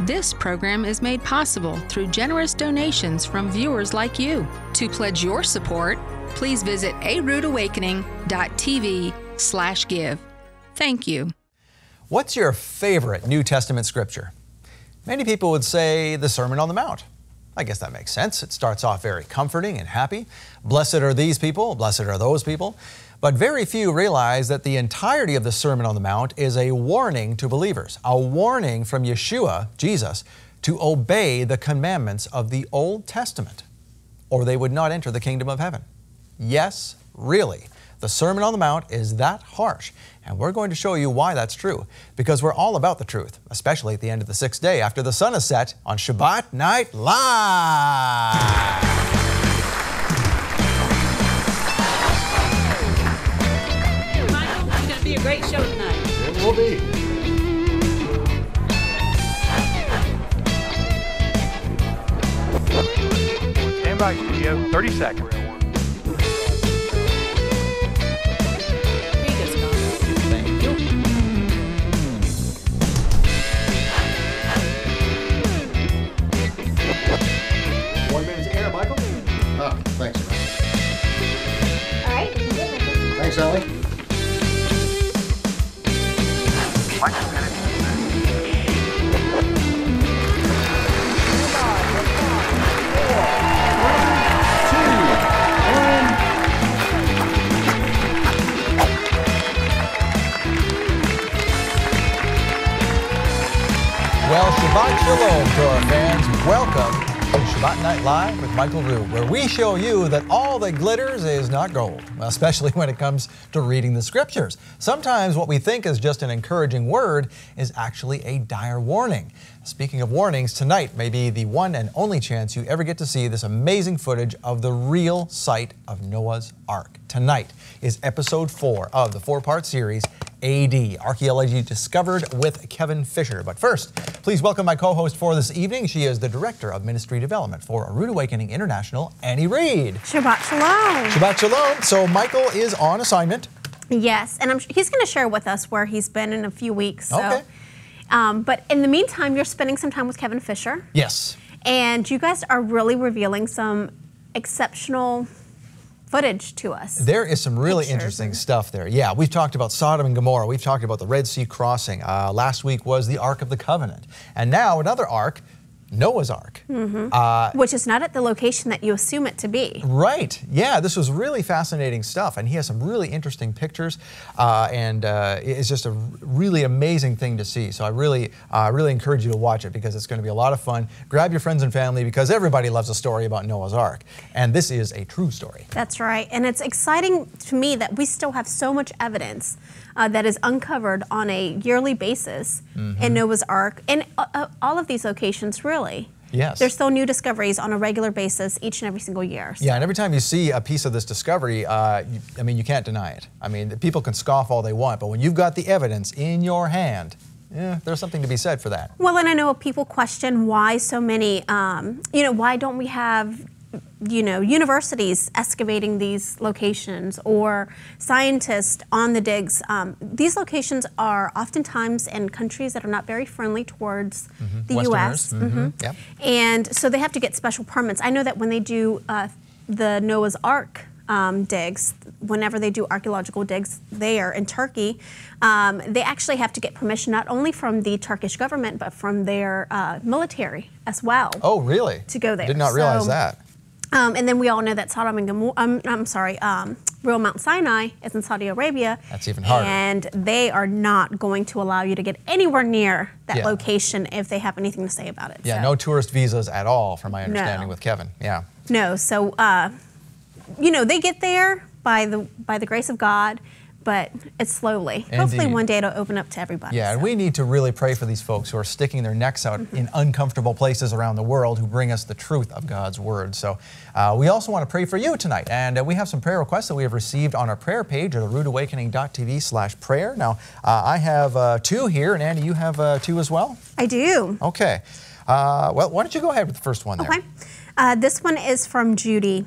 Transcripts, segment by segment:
This program is made possible through generous donations from viewers like you. To pledge your support, please visit aroodawakening.tv/give. Thank you. What's your favorite New Testament scripture? Many people would say the Sermon on the Mount. I guess that makes sense. It starts off very comforting and happy. Blessed are these people, blessed are those people. But very few realize that the entirety of the Sermon on the Mount is a warning to believers, a warning from Yeshua, Jesus, to obey the commandments of the Old Testament, or they would not enter the kingdom of heaven. Yes, really. The Sermon on the Mount is that harsh, and we're going to show you why that's true, because we're all about the truth, especially at the end of the sixth day after the sun is set on Shabbat Night Live. Be a great show tonight. It will be. Stand by, studio. 30 seconds. Thank you. 1 minute's air, Michael. Oh, thanks. All right. Thanks, Ellie. Well, Shabbat Shalom to our fans. Welcome to Shabbat Night Live with Michael Rood, where we show you that all that glitters is not gold, especially when it comes to reading the scriptures. Sometimes what we think is just an encouraging word is actually a dire warning. Speaking of warnings, tonight may be the one and only chance you ever get to see this amazing footage of the real site of Noah's Ark. Tonight is episode 4 of the 4-part series, AD, Archaeology Discovered with Kevin Fisher. But first, please welcome my co-host for this evening. She is the Director of Ministry Development for Rood Awakening International, Annie Reed. Shabbat Shalom. Shabbat Shalom. So Michael is on assignment. Yes, and he's going to share with us where he's been in a few weeks. So. Okay. But in the meantime, you're spending some time with Kevin Fisher. Yes. And you guys are really revealing some exceptional footage to us. There is some really interesting stuff there. Yeah, we've talked about Sodom and Gomorrah. We've talked about the Red Sea crossing. Last week was the Ark of the Covenant. And now another Ark, Noah's Ark. Which is not at the location that you assume it to be. Right. Yeah, this was really fascinating stuff. And he has some really interesting pictures. It's just a really amazing thing to see. So I really encourage you to watch it because it's going to be a lot of fun. Grab your friends and family because everybody loves a story about Noah's Ark. And this is a true story. That's right. And it's exciting to me that we still have so much evidence that is uncovered on a yearly basis in Noah's Ark, and all of these locations, really. Yes. There's still new discoveries on a regular basis each and every single year. So. Yeah, and every time you see a piece of this discovery, you can't deny it. I mean, people can scoff all they want, but when you've got the evidence in your hand, there's something to be said for that. Well, and I know people question why so many, why don't we have universities excavating these locations or scientists on the digs. These locations are oftentimes in countries that are not very friendly towards the U.S. Yep. And so they have to get special permits. I know that when they do the Noah's Ark digs, whenever they do archaeological digs there in Turkey, they actually have to get permission not only from the Turkish government, but from their military as well. Oh, really? To go there. Did not realize that. And then we all know that Sodom and Gomorrah, real Mount Sinai is in Saudi Arabia. That's even harder. And they are not going to allow you to get anywhere near that location if they have anything to say about it. Yeah, so. no tourist visas at all, from my understanding with Kevin. Yeah. No, so they get there by the grace of God, but it's slowly. Indeed. Hopefully one day it'll open up to everybody. Yeah, so. and we need to really pray for these folks who are sticking their necks out in uncomfortable places around the world who bring us the truth of God's Word. So we also want to pray for you tonight. And we have some prayer requests that we have received on our prayer page at aroodawakening.tv/prayer. Now, I have 2 here, and Andy, you have 2 as well? I do. Okay. Well, why don't you go ahead with the first one there? Okay. This one is from Judy.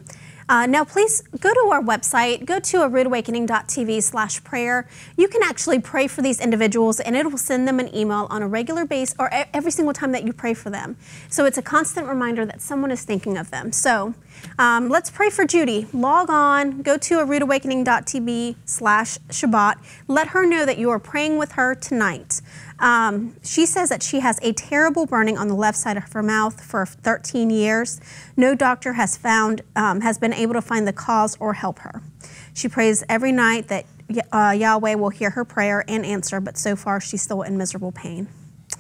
Now, please go to our website, go to roodawakening.tv/prayer. You can actually pray for these individuals, and it will send them an email on a regular basis or every single time that you pray for them. So it's a constant reminder that someone is thinking of them. So let's pray for Judy. Log on, go to roodawakening.tv/Shabbat. Let her know that you are praying with her tonight. She says that she has a terrible burning on the left side of her mouth for 13 years. No doctor has been able to find the cause or help her. She prays every night that Yahweh will hear her prayer and answer, but so far she's still in miserable pain.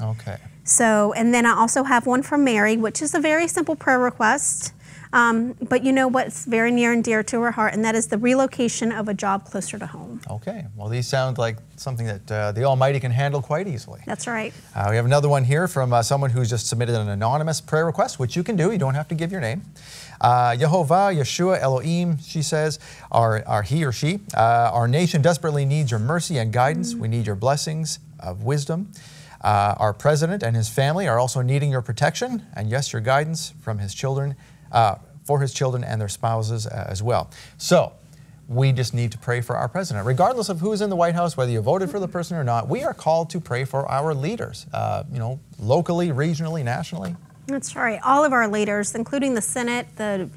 Okay. So, and then I also have one from Mary, which is a very simple prayer request. But you know what's very near and dear to her heart, and that is the relocation of a job closer to home. Okay. Well, these sound like something that the Almighty can handle quite easily. That's right. We have another one here from someone who's just submitted an anonymous prayer request, which you can do. You don't have to give your name. Yehovah, Yeshua, Elohim, she says, are he or she. Our nation desperately needs your mercy and guidance. We need your blessings of wisdom. Our president and his family are also needing your protection and, yes, your guidance from his children. For his children and their spouses as well. So we just need to pray for our president. Regardless of who's in the White House, whether you voted for the person or not, we are called to pray for our leaders, locally, regionally, nationally. That's right. All of our leaders, including the Senate, the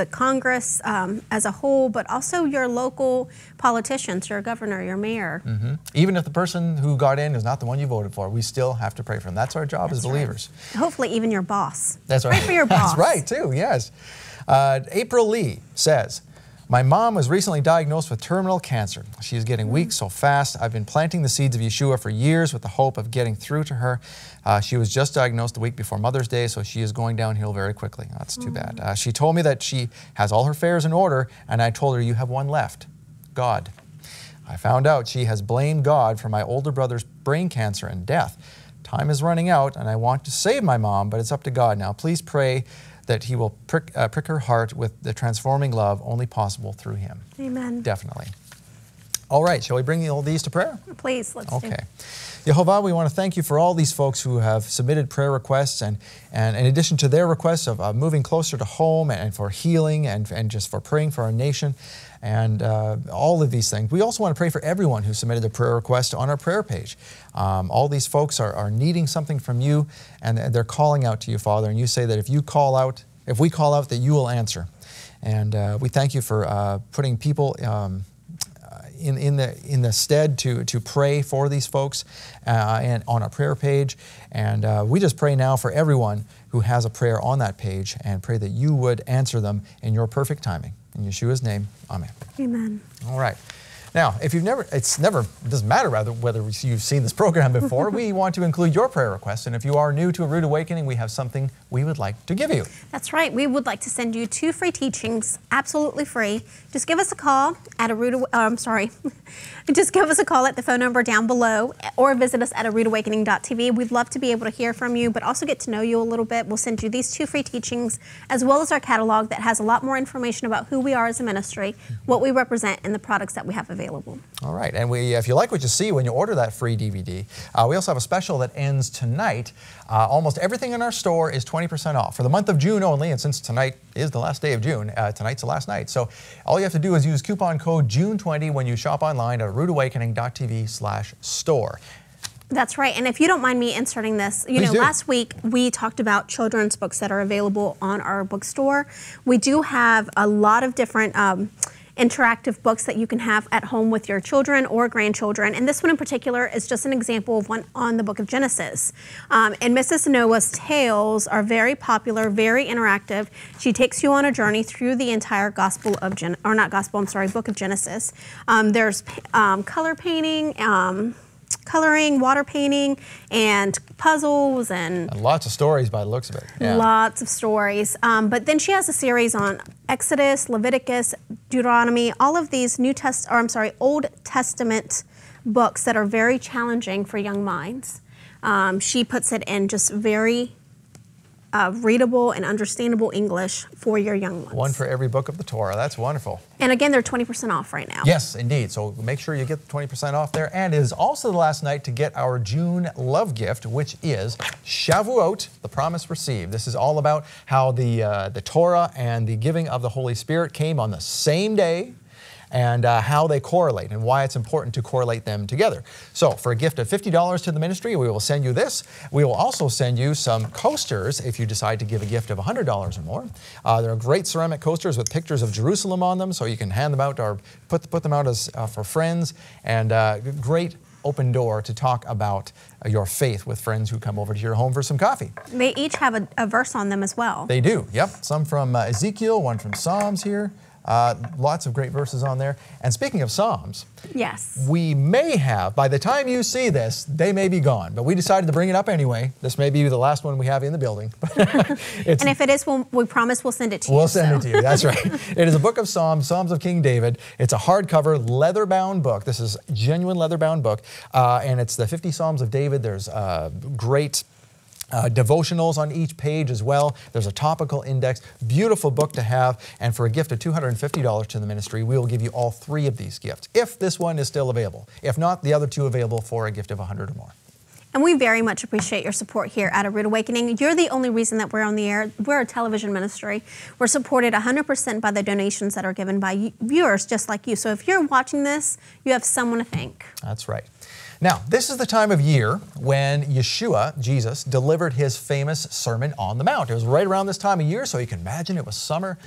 Congress as a whole, but also your local politicians, your governor, your mayor. Mm-hmm. Even if the person who got in is not the one you voted for, we still have to pray for them. That's our job as believers. Right. Hopefully even your boss. That's right. Pray for your boss. That's right, too, yes. April Lee says, my mom was recently diagnosed with terminal cancer. She is getting weak so fast. I've been planting the seeds of Yeshua for years with the hope of getting through to her. She was just diagnosed the week before Mother's Day, so she is going downhill very quickly. That's too bad. She told me that she has all her affairs in order, and I told her, you have one left, God. I found out she has blamed God for my older brother's brain cancer and death. Time is running out, and I want to save my mom, but it's up to God now. Please pray that he will prick her heart with the transforming love only possible through him. Amen. Definitely. All right, shall we bring all these to prayer? Please, let's do. Okay. Yehovah, we want to thank you for all these folks who have submitted prayer requests, and in addition to their requests of moving closer to home and for healing and just for praying for our nation and all of these things. We also want to pray for everyone who submitted a prayer request on our prayer page. All these folks are needing something from you, and they're calling out to you, Father, and you say that if we call out, that you will answer. And we thank you for putting people in the stead to pray for these folks and on our prayer page. And we just pray now for everyone who has a prayer on that page and pray that you would answer them in your perfect timing. In Yeshua's name, amen. Amen. All right. Now, if you've it doesn't matter whether you've seen this program before, we want to include your prayer requests. And if you are new to A Rood Awakening, we have something we would like to give you. That's right. We would like to send you 2 free teachings, absolutely free. Just give us a call at Just give us a call at the phone number down below, or visit us at roodawakening.tv. We'd love to be able to hear from you, but also get to know you a little bit. We'll send you these 2 free teachings, as well as our catalog that has a lot more information about who we are as a ministry, what we represent, and the products that we have available. All right, and if you like what you see when you order that free DVD, we also have a special that ends tonight. Almost everything in our store is 20% off for the month of June only, and since tonight is the last day of June, tonight's the last night. So all you have to do is use coupon code June20 when you shop online at roodawakening.tv/store. That's right, and if you don't mind me inserting this, last week we talked about children's books that are available on our bookstore. We do have a lot of different interactive books that you can have at home with your children or grandchildren. And this one in particular is just an example of one on the book of Genesis. And Mrs. Noah's tales are very popular, very interactive. She takes you on a journey through the entire book of Genesis. There's color painting, coloring, water painting, and puzzles, and lots of stories by the looks of it. Yeah. Lots of stories. But then she has a series on Exodus, Leviticus, Deuteronomy, all of these Old Testament books that are very challenging for young minds. She puts it in just very readable and understandable English for your young ones. One for every book of the Torah. That's wonderful. And again, they're 20% off right now. Yes, indeed. So make sure you get the 20% off there. And it is also the last night to get our June love gift, which is Shavuot, the promise received. This is all about how the Torah and the giving of the Holy Spirit came on the same day, and how they correlate and why it's important to correlate them together. So for a gift of $50 to the ministry, we will send you this. We will also send you some coasters if you decide to give a gift of $100 or more. They're great ceramic coasters with pictures of Jerusalem on them, so you can hand them out or put them out as for friends, and great open door to talk about your faith with friends who come over to your home for some coffee. They each have a verse on them as well. They do, yep. Some from Ezekiel, one from Psalms here. Lots of great verses on there. And speaking of Psalms, yes, we may have, by the time you see this, they may be gone. But we decided to bring it up anyway. This may be the last one we have in the building. And if it is, we promise we'll send it to you. We'll send it to you, that's right. It is a book of Psalms, Psalms of King David. It's a hardcover, leather-bound book. This is a genuine leather-bound book. And it's the 50 Psalms of David. There's great devotionals on each page as well. There's a topical index. Beautiful book to have. And for a gift of $250 to the ministry, we will give you all 3 of these gifts, if this one is still available. If not, the other 2 available for a gift of $100 or more. And we very much appreciate your support here at A Rood Awakening. You're the only reason that we're on the air. We're a television ministry. We're supported 100% by the donations that are given by viewers just like you. So if you're watching this, you have someone to thank. That's right. Now, this is the time of year when Yeshua, Jesus, delivered his famous Sermon on the Mount. It was right around this time of year, so you can imagine it was summer.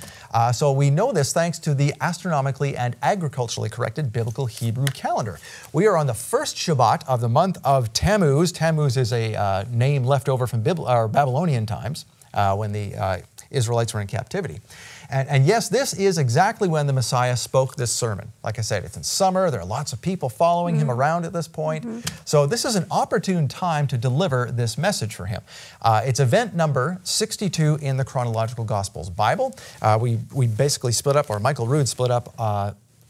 So we know this thanks to the astronomically and agriculturally corrected biblical Hebrew calendar. We are on the first Shabbat of the month of Tammuz. Tammuz is a name left over from Babylonian times when the Israelites were in captivity. And yes, this is exactly when the Messiah spoke this sermon. Like I said, it's in summer. There are lots of people following him around at this point. So this is an opportune time to deliver this message for him. It's event number 62 in the Chronological Gospels Bible. We basically split up, or Michael Rood split up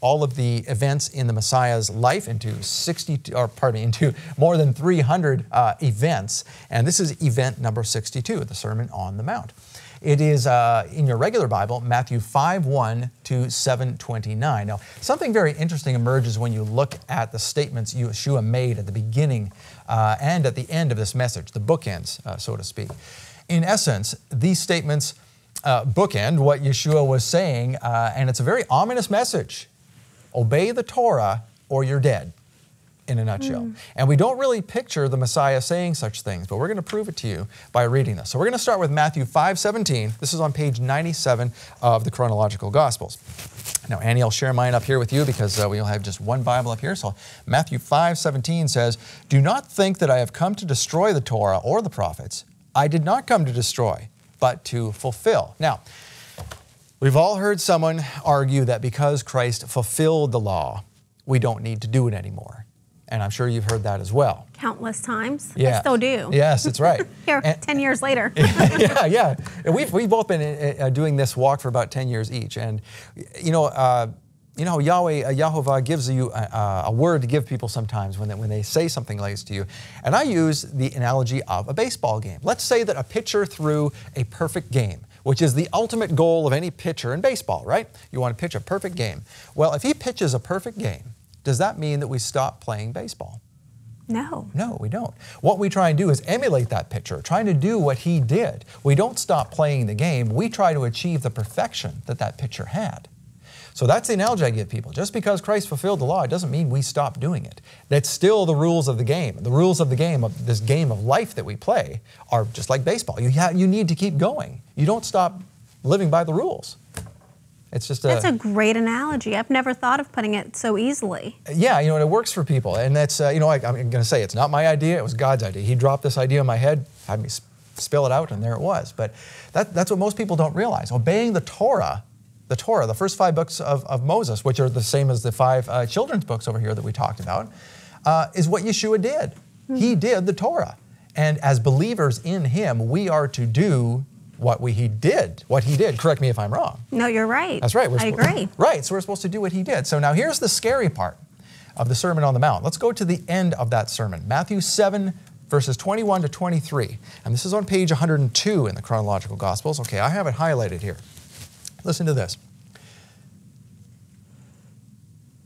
all of the events in the Messiah's life into into more than 300 events. And this is event number 62, the Sermon on the Mount. It is, in your regular Bible, Matthew 5:1 to 7:29. Now, something very interesting emerges when you look at the statements Yeshua made at the beginning and at the end of this message, the bookends, so to speak. In essence, these statements bookend what Yeshua was saying, and it's a very ominous message. Obey the Torah or you're dead, in a nutshell. And we don't really picture the Messiah saying such things, but we're going to prove it to you by reading this. So we're going to start with Matthew 5:17. This is on page 97 of the Chronological Gospels. Now, Annie, I'll share mine up here with you because we only have just one Bible up here. So Matthew 5:17 says, "Do not think that I have come to destroy the Torah or the prophets. I did not come to destroy, but to fulfill." Now, we've all heard someone argue that because Christ fulfilled the law, we don't need to do it anymore. And I'm sure you've heard that as well. Countless times. Yeah. I still do. Yes, that's right. Here, 10 years later. Yeah. And we've both been doing this walk for about 10 years each. And, Yahovah gives you a word to give people sometimes when they say something like this to you. And I use the analogy of a baseball game. Let's say that a pitcher threw a perfect game, which is the ultimate goal of any pitcher in baseball, right? You want to pitch a perfect game. Well, if he pitches a perfect game, does that mean that we stop playing baseball? No. No, we don't. What we try and do is emulate that pitcher, trying to do what he did. We don't stop playing the game. We try to achieve the perfection that pitcher had. So that's the analogy I give people. Just because Christ fulfilled the law, it doesn't mean we stop doing it. That's still the rules of the game. The rules of the game, of this game of life that we play, are just like baseball. You need to keep going. You don't stop living by the rules. It's just that's a great analogy. I've never thought of putting it so easily. Yeah, and it works for people. And that's, I'm going to say it's not my idea. It was God's idea. He dropped this idea in my head, had me spill it out, and there it was. But that's what most people don't realize. Obeying the Torah, the first 5 books of Moses, which are the same as the 5 children's books over here that we talked about, is what Yeshua did. He did the Torah. And as believers in him, we are to do what he did. Correct me if I'm wrong. No, you're right. That's right. I agree. Right. So we're supposed to do what he did. So now here's the scary part of the Sermon on the Mount. Let's go to the end of that sermon. Matthew 7, verses 21 to 23. And this is on page 102 in the chronological Gospels. Okay, I have it highlighted here. Listen to this.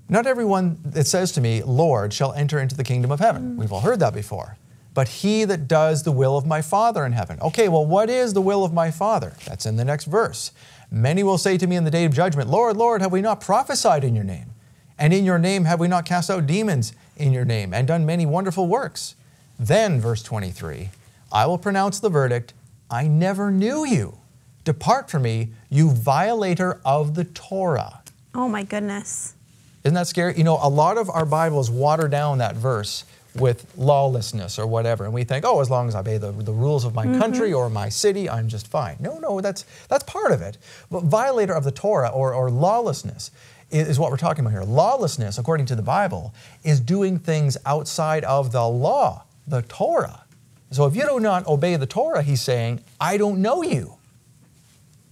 Not everyone that says to me, Lord, shall enter into the kingdom of heaven. We've all heard that before. But he that does the will of my Father in heaven. Okay, well, what is the will of my Father? That's in the next verse. Many will say to me in the day of judgment, Lord, Lord, have we not prophesied in your name? And in your name have we not cast out demons in your name and done many wonderful works? Then, verse 23, I will pronounce the verdict, I never knew you. Depart from me, you violator of the Torah. Oh my goodness. Isn't that scary? You know, a lot of our Bibles water down that verse with lawlessness or whatever. And we think, oh, as long as I obey the rules of my country or my city, I'm just fine. No, that's part of it. But violator of the Torah or lawlessness is what we're talking about here. Lawlessness, according to the Bible, is doing things outside of the law, the Torah. So if you do not obey the Torah, he's saying, I don't know you.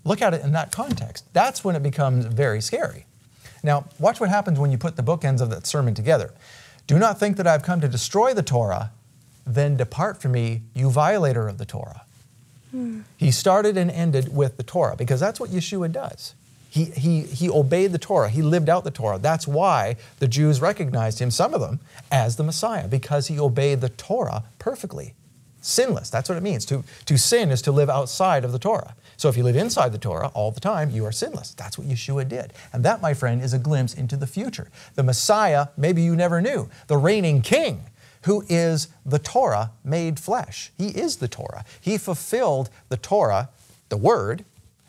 Look at it in that context. That's when it becomes very scary. Now, watch what happens when you put the bookends of that sermon together. Do not think that I've come to destroy the Torah, then depart from me, you violator of the Torah. He started and ended with the Torah because that's what Yeshua does. He obeyed the Torah. He lived out the Torah. That's why the Jews recognized him, some of them, as the Messiah, because he obeyed the Torah perfectly. Sinless, that's what it means. To sin is to live outside of the Torah. So if you live inside the Torah all the time, you are sinless. That's what Yeshua did. And that, my friend, is a glimpse into the future. The Messiah, maybe you never knew, the reigning king, who is the Torah made flesh. He is the Torah. He fulfilled the Torah, the Word,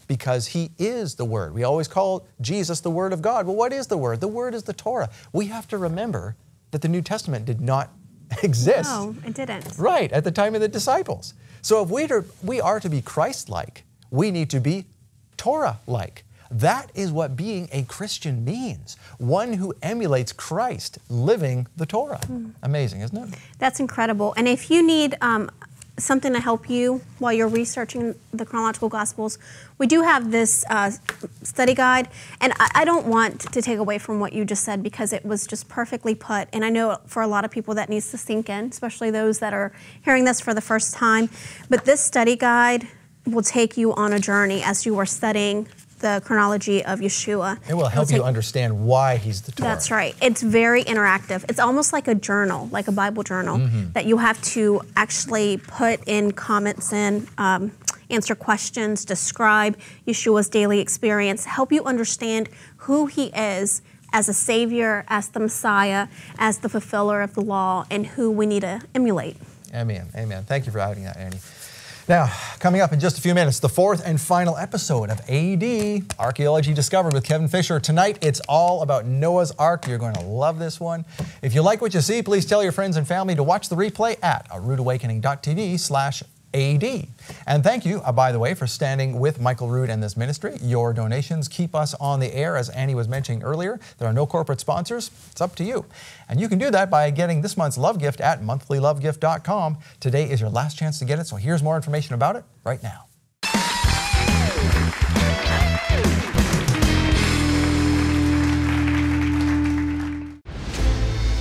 because he is the Word. We always call Jesus the Word of God. Well, what is the Word? The Word is the Torah. We have to remember that the New Testament did not exist. No, it didn't. Right, at the time of the disciples. So if we are to be Christ-like, we need to be Torah-like. That is what being a Christian means. One who emulates Christ, living the Torah. Amazing, isn't it? That's incredible. And if you need something to help you while you're researching the chronological Gospels, we do have this study guide. And I don't want to take away from what you just said because it was just perfectly put. And I know for a lot of people that needs to sink in, especially those that are hearing this for the first time. But this study guide will take you on a journey as you are studying the chronology of Yeshua. It will help you understand why he's the Torah. That's right. It's very interactive. It's almost like a journal, like a Bible journal, that you have to actually put in comments in, answer questions, describe Yeshua's daily experience, help you understand who he is as a Savior, as the Messiah, as the fulfiller of the law, and who we need to emulate. Amen. Amen. Thank you for adding that, Annie. Now, coming up in just a few minutes, the fourth and final episode of AD, Archaeology Discovered with Kevin Fisher. Tonight, it's all about Noah's Ark. You're going to love this one. If you like what you see, please tell your friends and family to watch the replay at roodawakening.tv/AD. And thank you, by the way, for standing with Michael Rood and this ministry. Your donations keep us on the air, as Annie was mentioning earlier. There are no corporate sponsors. It's up to you. And you can do that by getting this month's love gift at monthlylovegift.com. Today is your last chance to get it, so here's more information about it right now.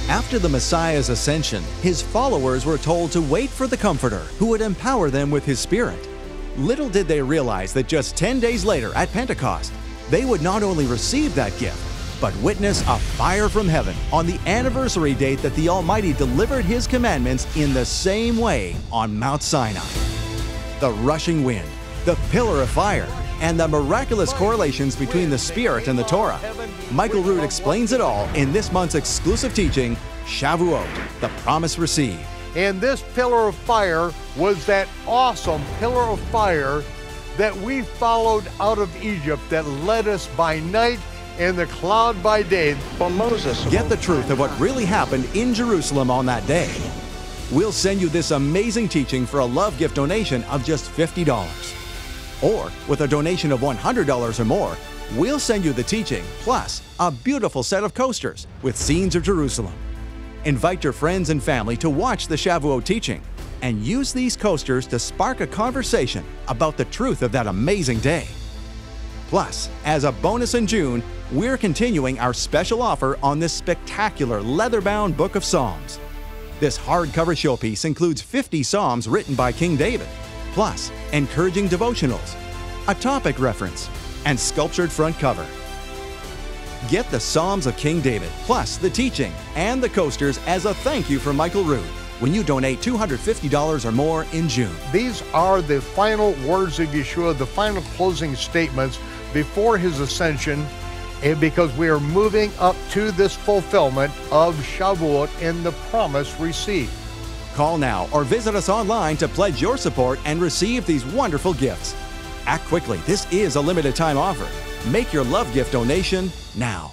After the Messiah's ascension, his followers were told to wait for the Comforter, who would empower them with his Spirit. Little did they realize that just 10 days later at Pentecost, they would not only receive that gift, but witness a fire from heaven on the anniversary date that the Almighty delivered his commandments in the same way on Mount Sinai. The rushing wind, the pillar of fire, and the miraculous correlations between the Spirit and the Torah. Michael Rood explains it all in this month's exclusive teaching, Shavuot, the Promise Received. And this pillar of fire was that awesome pillar of fire that we followed out of Egypt that led us by night and the cloud by day. For Moses. Get the truth of what really happened in Jerusalem on that day. We'll send you this amazing teaching for a love gift donation of just $50. Or, with a donation of $100 or more, we'll send you the teaching, plus a beautiful set of coasters with scenes of Jerusalem. Invite your friends and family to watch the Shavuot teaching, and use these coasters to spark a conversation about the truth of that amazing day. Plus, as a bonus in June, we're continuing our special offer on this spectacular leather-bound book of Psalms. This hardcover showpiece includes 50 Psalms written by King David, plus encouraging devotionals, a topic reference, and sculptured front cover. Get the Psalms of King David, plus the teaching and the coasters as a thank you from Michael Rood when you donate $250 or more in June. These are the final words of Yeshua, the final closing statements before his ascension, and because we are moving up to this fulfillment of Shavuot and the promise received. Call now or visit us online to pledge your support and receive these wonderful gifts. Act quickly. This is a limited time offer. Make your love gift donation now.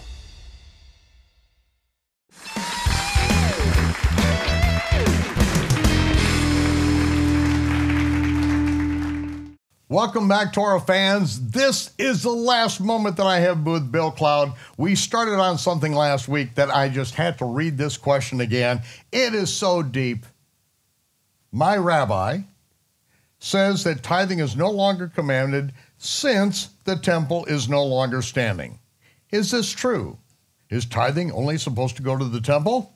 Welcome back, Torah fans. This is the last moment that I have with Bill Cloud. We started on something last week that I just had to read this question again. It is so deep. My rabbi says that tithing is no longer commanded since the temple is no longer standing. Is this true? Is tithing only supposed to go to the temple?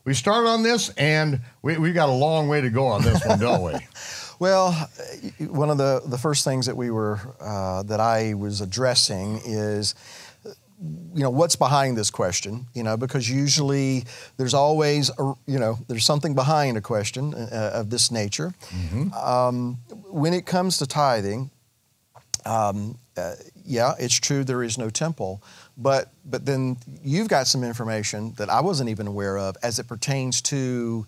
We started on this, and we got a long way to go on this one, don't we? Well, one of the first things that that I was addressing is, what's behind this question? Because usually there's always, there's something behind a question of this nature. Mm-hmm. When it comes to tithing, yeah, it's true there is no temple, but then you've got some information that I wasn't even aware of as it pertains to,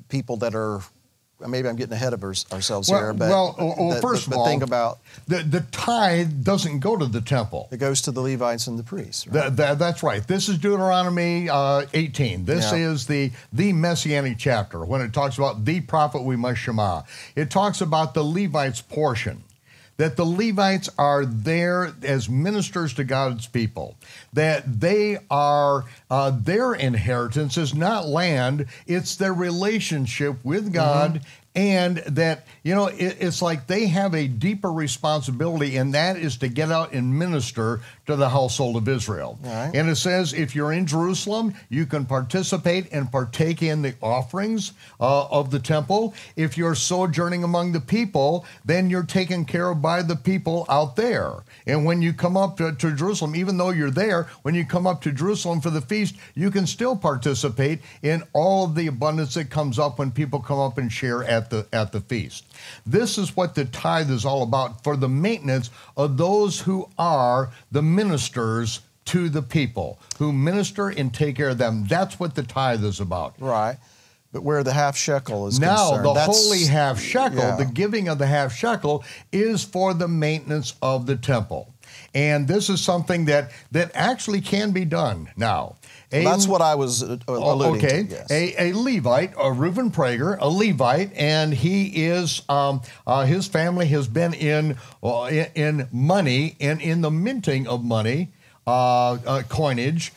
people that are. Maybe I'm getting ahead of ourselves here, but first of all, think about the tithe doesn't go to the temple. It goes to the Levites and the priests. Right? That's right. This is Deuteronomy 18. This is the Messianic chapter when it talks about the prophet we must shema. It talks about the Levites' portion. That the Levites are there as ministers to God's people, that they are, their inheritance is not land, it's their relationship with God, and that, it's like they have a deeper responsibility, and that is to get out and minister to the household of Israel. Right. And it says if you're in Jerusalem, you can participate and partake in the offerings of the temple. If you're sojourning among the people, then you're taken care of by the people out there. And when you come up to Jerusalem, even though you're there, when you come up to Jerusalem for the feast, you can still participate in all of the abundance that comes up when people come up and share at the feast. This is what the tithe is all about, for the maintenance of those who are the ministers to the people, who minister and take care of them. That's what the tithe is about. Right. But where the half shekel is now, concerned, the holy half shekel, yeah. The giving of the half shekel is for the maintenance of the temple. And this is something that actually can be done now. That's what I was alluding to. Yes. A Levite, a Reuben Prager, a Levite, and he is his family has been in money and in the minting of money, coinage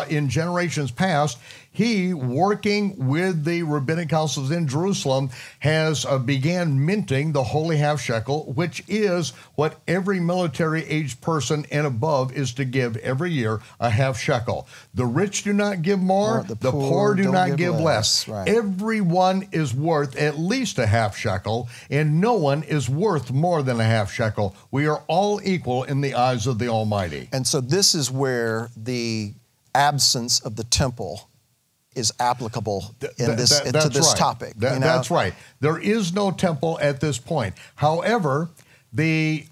in generations past. He, working with the rabbinic councils in Jerusalem, has began minting the holy half shekel, which is what every military-aged person and above is to give every year, a half shekel. The rich do not give more, the poor do not give less. Right. Everyone is worth at least a half shekel, and no one is worth more than a half shekel. We are all equal in the eyes of the Almighty. And so this is where the absence of the temple is applicable to this topic. That's right. There is no temple at this point. However, that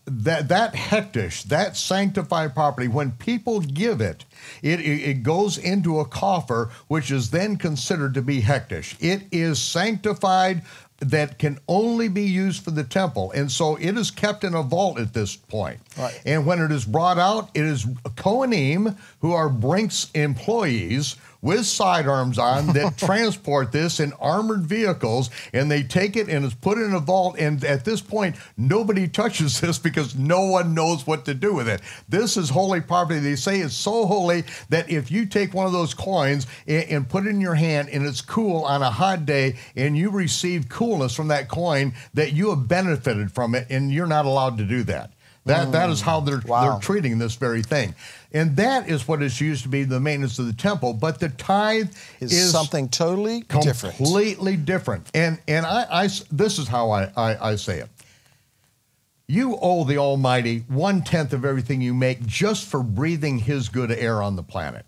hektish, that sanctified property, when people give it, it goes into a coffer, which is then considered to be hektish. It is sanctified, that can only be used for the temple. And so it is kept in a vault at this point. Right. And when it is brought out, it is Kohanim, who are Brink's employees, with sidearms on that transport this in armored vehicles, and they take it and it's put in a vault, and at this point, nobody touches this because no one knows what to do with it. This is holy property. They say it's so holy that if you take one of those coins and put it in your hand and it's cool on a hot day and you receive coolness from that coin, that you have benefited from it, and you're not allowed to do that. That is how they're treating this very thing. And that is what is used to be the maintenance of the temple. But the tithe is something totally different. Completely different. And I this is how I say it. You owe the Almighty 1/10 of everything you make just for breathing His good air on the planet.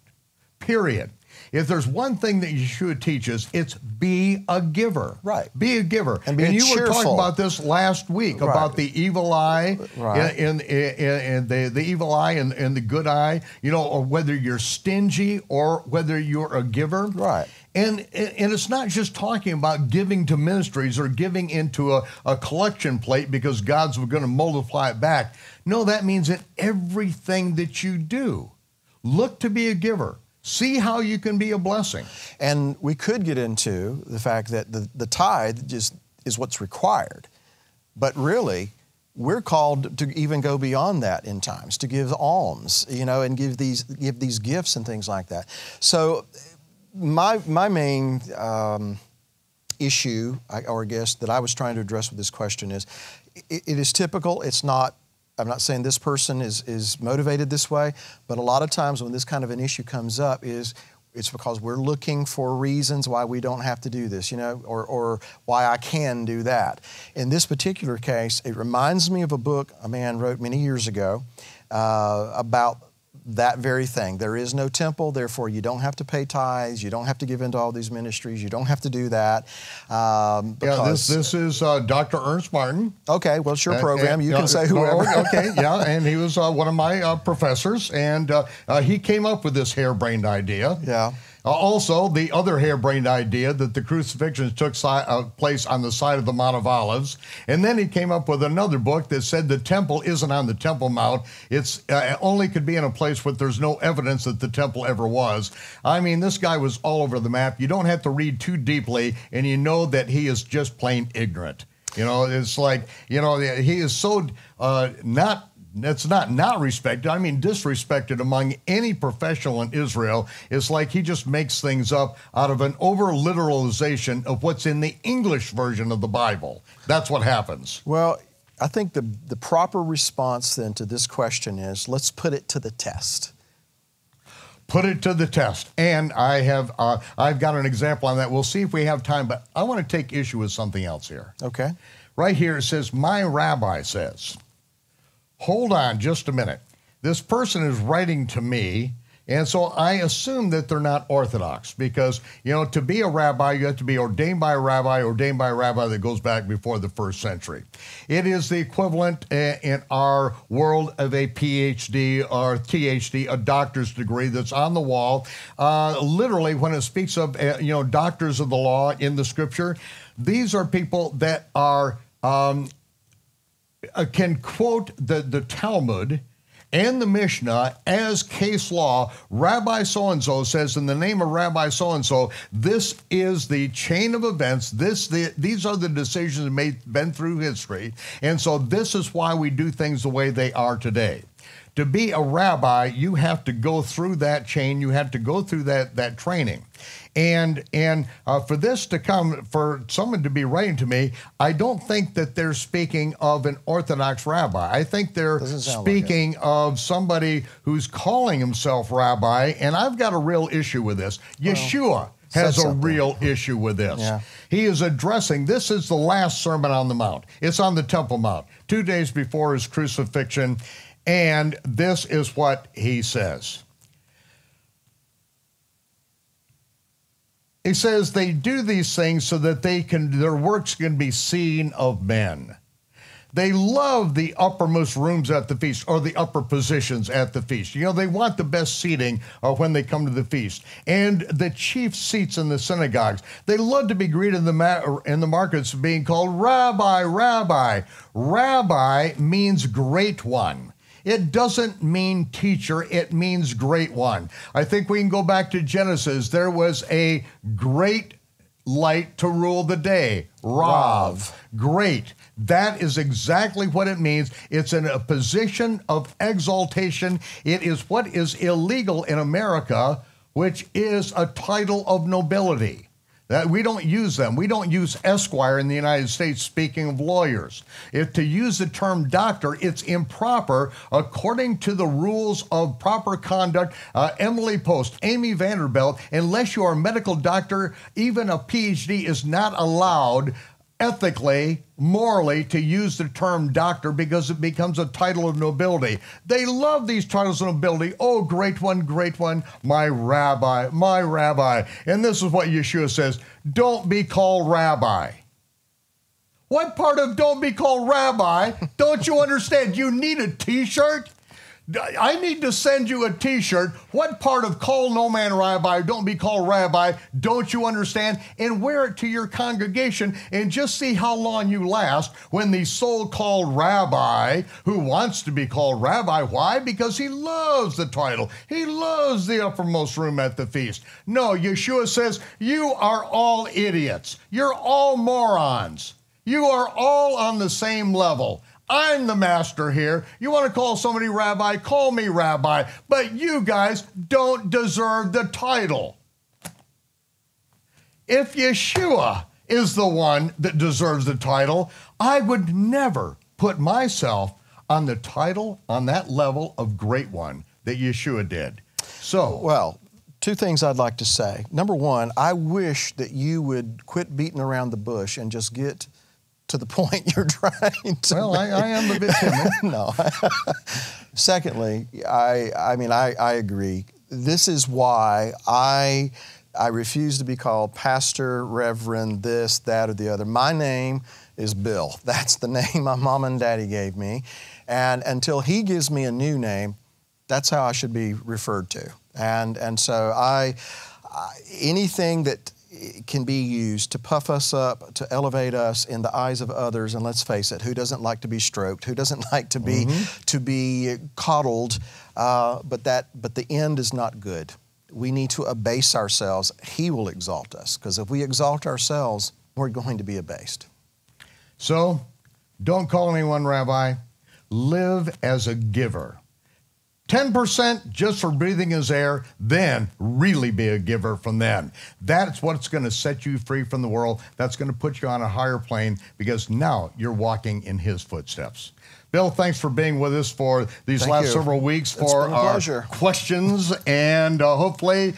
Period. If there's one thing that Yeshua teaches, it's be a giver. Right. Be a giver. And you cheerful. were talking about this last week, about the evil eye and the evil eye and the good eye, or whether you're stingy or whether you're a giver. Right. And it's not just talking about giving to ministries or giving into a collection plate because God's going to multiply it back. No, that means in everything that you do, look to be a giver. See how you can be a blessing. And we could get into the fact that the tithe just is what's required. But really, we're called to even go beyond that in times, to give alms, and give these gifts and things like that. So my main issue, or I guess, that I was trying to address with this question is, it is typical. It's not, I'm not saying this person is motivated this way, but a lot of times when this kind of an issue comes up it's because we're looking for reasons why we don't have to do this, or why I can do that. In this particular case, it reminds me of a book a man wrote many years ago about that very thing. There is no temple, therefore you don't have to pay tithes, you don't have to give into all these ministries, you don't have to do that. This is Dr. Ernst Martin. Okay, well, it's your program. You can say whoever. Okay, yeah, and he was one of my professors, and he came up with this harebrained idea. Yeah. Also, the other harebrained idea that the crucifixions took place on the side of the Mount of Olives. And then he came up with another book that said the temple isn't on the Temple Mount. It's only could be in a place where there's no evidence that the temple ever was. I mean, this guy was all over the map. You don't have to read too deeply, and you know that he is just plain ignorant. It's like, he is so It's not respected. I mean, disrespected among any professional in Israel. It's like he just makes things up out of an over-literalization of what's in the English version of the Bible. That's what happens. Well, I think the proper response then to this question is, let's put it to the test. Put it to the test. And I've got an example on that. We'll see if we have time, but I want to take issue with something else here. Okay. Right here it says, my rabbi says. Hold on just a minute. This person is writing to me, and so I assume that they're not Orthodox because, to be a rabbi, you have to be ordained by a rabbi that goes back before the 1st century. It is the equivalent in our world of a PhD or THD, a doctor's degree that's on the wall. Literally, when it speaks of, doctors of the law in the scripture, these are people that are can quote the Talmud and the Mishnah as case law. Rabbi so-and-so says, in the name of Rabbi so-and-so, this is the chain of events. These are the decisions been through history. And so this is why we do things the way they are today. To be a rabbi, you have to go through that chain. You have to go through that training. And for this to come, for someone to be writing to me, I don't think that they're speaking of an Orthodox rabbi. I think they're speaking of somebody who's calling himself rabbi, and I've got a real issue with this. Yeshua has a real issue with this. Yeah. He is addressing, this is the last Sermon on the Mount. It's on the Temple Mount, 2 days before his crucifixion, and this is what he says. He says they do these things so that their works can be seen of men. They love the uppermost rooms at the feast, or the upper positions at the feast. They want the best seating when they come to the feast. And the chief seats in the synagogues. They love to be greeted in the markets being called Rabbi, Rabbi. Rabbi means great one. It doesn't mean teacher, it means great one. I think we can go back to Genesis. There was a great light to rule the day. Rav. Great. That is exactly what it means. It's in a position of exaltation. It is what is illegal in America, which is a title of nobility. That we don't use them. We don't use Esquire in the United States, speaking of lawyers. If to use the term doctor, it's improper according to the rules of proper conduct. Emily Post, Amy Vanderbilt, unless you are a medical doctor, even a PhD is not allowed ethically, morally, to use the term doctor because it becomes a title of nobility. They love these titles of nobility. Oh, great one, my rabbi, my rabbi. And this is what Yeshua says, don't be called rabbi. What part of don't be called rabbi don't you understand? You need a t-shirt? I need to send you a t-shirt. What part of call no man rabbi, don't be called rabbi, don't you understand? And wear it to your congregation and just see how long you last when the so-called rabbi who wants to be called rabbi, why? Because he loves the title. He loves the uppermost room at the feast. No, Yeshua says, you are all idiots. You're all morons. You are all on the same level. I'm the master here. You want to call somebody rabbi, call me rabbi, but you guys don't deserve the title. If Yeshua is the one that deserves the title, I would never put myself on the title, on that level of great one that Yeshua did. So, well, two things I'd like to say. Number one, I wish that you would quit beating around the bush and just get to the point you're trying to Well, I am a bit timid. No. Secondly, I agree. This is why I refuse to be called pastor, reverend, this, that, or the other. My name is Bill. That's the name my mom and daddy gave me. And until he gives me a new name, that's how I should be referred to. And so anything that can be used to puff us up, to elevate us in the eyes of others, and let's face it, who doesn't like to be stroked? Who doesn't like to be coddled? But the end is not good. We need to abase ourselves. He will exalt us, because if we exalt ourselves, we're going to be abased. So, don't call anyone rabbi. Live as a giver. 10% just for breathing his air, then really be a giver from then. That's what's going to set you free from the world. That's going to put you on a higher plane, because now you're walking in his footsteps. Bill, thanks for being with us for these last several weeks for our questions. And hopefully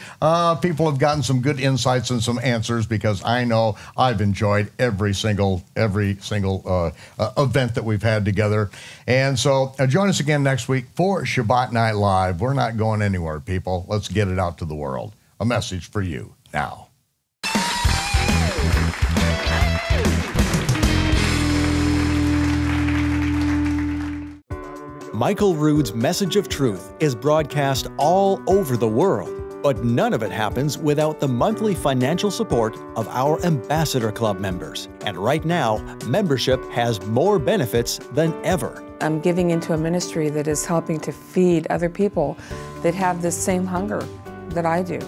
people have gotten some good insights and some answers, because I know I've enjoyed every single event that we've had together. And so join us again next week for Shabbat Night Live. We're not going anywhere, people. Let's get it out to the world. A message for you now. Michael Rood's Message of Truth is broadcast all over the world, but none of it happens without the monthly financial support of our Ambassador Club members. And right now, membership has more benefits than ever. I'm giving into a ministry that is helping to feed other people that have the same hunger that I do.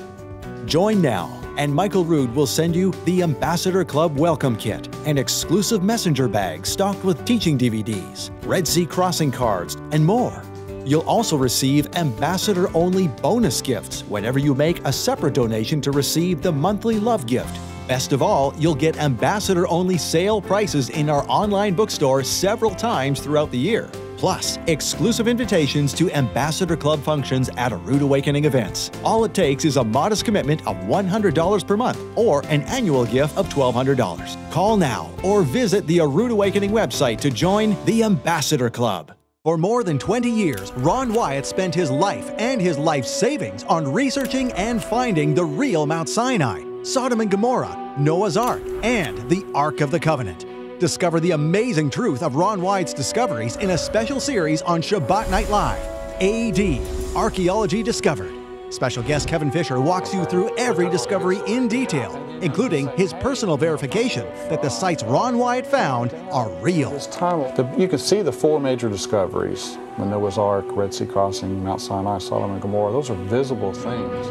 Join now, and Michael Rood will send you the Ambassador Club Welcome Kit, an exclusive messenger bag stocked with teaching DVDs, Red Sea Crossing cards, and more. You'll also receive Ambassador-only bonus gifts whenever you make a separate donation to receive the monthly love gift. Best of all, you'll get Ambassador-only sale prices in our online bookstore several times throughout the year. Plus, exclusive invitations to Ambassador Club functions at a Rood Awakening events. All it takes is a modest commitment of $100 per month or an annual gift of $1,200. Call now or visit the Rood Awakening website to join the Ambassador Club. For more than 20 years, Ron Wyatt spent his life and his life savings on researching and finding the real Mount Sinai, Sodom and Gomorrah, Noah's Ark, and the Ark of the Covenant. Discover the amazing truth of Ron Wyatt's discoveries in a special series on Shabbat Night Live, AD, Archaeology Discovered. Special guest Kevin Fisher walks you through every discovery in detail, including his personal verification that the sites Ron Wyatt found are real. This tunnel, you can see the four major discoveries: when Noah's Ark, Red Sea Crossing, Mount Sinai, Sodom and Gomorrah. Those are visible things.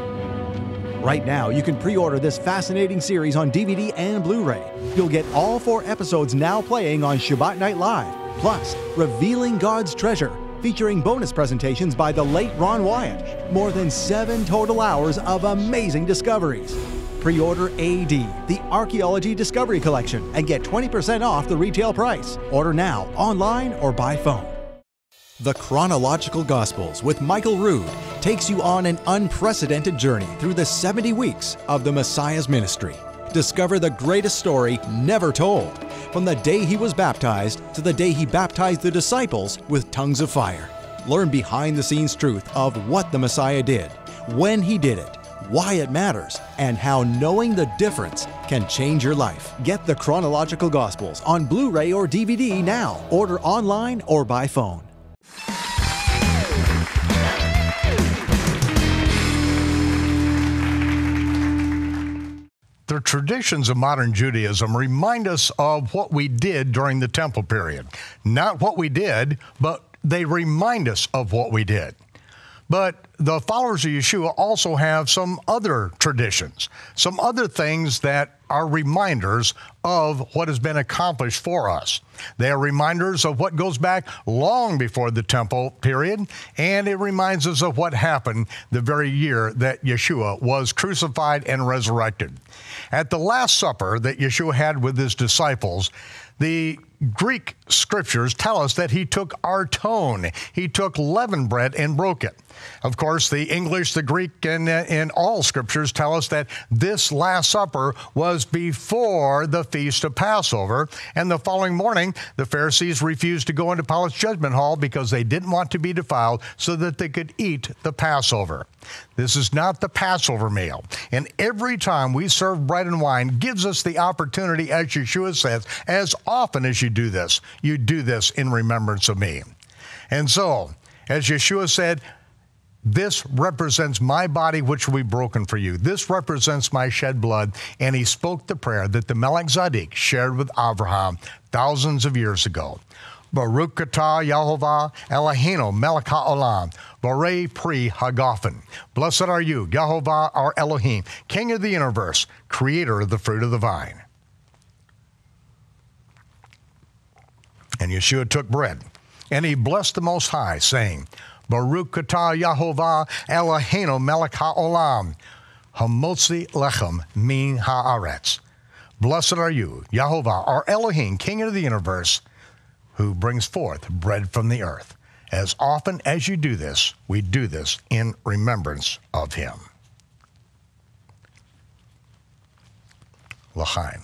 Right now, you can pre-order this fascinating series on DVD and Blu-ray. You'll get all 4 episodes now playing on Shabbat Night Live, plus Revealing God's Treasure, featuring bonus presentations by the late Ron Wyatt. More than 7 total hours of amazing discoveries. Pre-order AD, the Archaeology Discovery Collection, and get 20% off the retail price. Order now, online, or by phone. The Chronological Gospels with Michael Rood takes you on an unprecedented journey through the 70 weeks of the Messiah's ministry. Discover the greatest story never told, from the day he was baptized to the day he baptized the disciples with tongues of fire. Learn behind-the-scenes truth of what the Messiah did, when he did it, why it matters, and how knowing the difference can change your life. Get the Chronological Gospels on Blu-ray or DVD now. Order online or by phone. The traditions of modern Judaism remind us of what we did during the temple period. Not what we did, but they remind us of what we did. But the followers of Yeshua also have some other traditions, some other things that are reminders of what has been accomplished for us. They are reminders of what goes back long before the temple period, and it reminds us of what happened the very year that Yeshua was crucified and resurrected. At the Last Supper that Yeshua had with his disciples, the Greek scriptures tell us that he took artone. He took leavened bread and broke it. Of course, the English, the Greek, and all scriptures tell us that this Last Supper was before the Feast of Passover, and the following morning, the Pharisees refused to go into Pilate's judgment hall because they didn't want to be defiled so that they could eat the Passover. This is not the Passover meal, and every time we serve bread and wine gives us the opportunity, as Yeshua says, as often as you do this in remembrance of me. And so, as Yeshua said, this represents my body, which will be broken for you. This represents my shed blood. And he spoke the prayer that the Melech Tzedek shared with Abraham thousands of years ago. Baruch atah Yehovah Eloheinu melech haolam, borei pri hagafen. Blessed are you, Yehovah our Elohim, King of the universe, creator of the fruit of the vine. And Yeshua took bread, and he blessed the Most High, saying, Baruch atah Yehovah Eloheinu melech haolam, hamotzi lechem min haaretz. Blessed are you, Yehovah, our Elohim, King of the universe, who brings forth bread from the earth. As often as you do this, we do this in remembrance of him. L'chaim.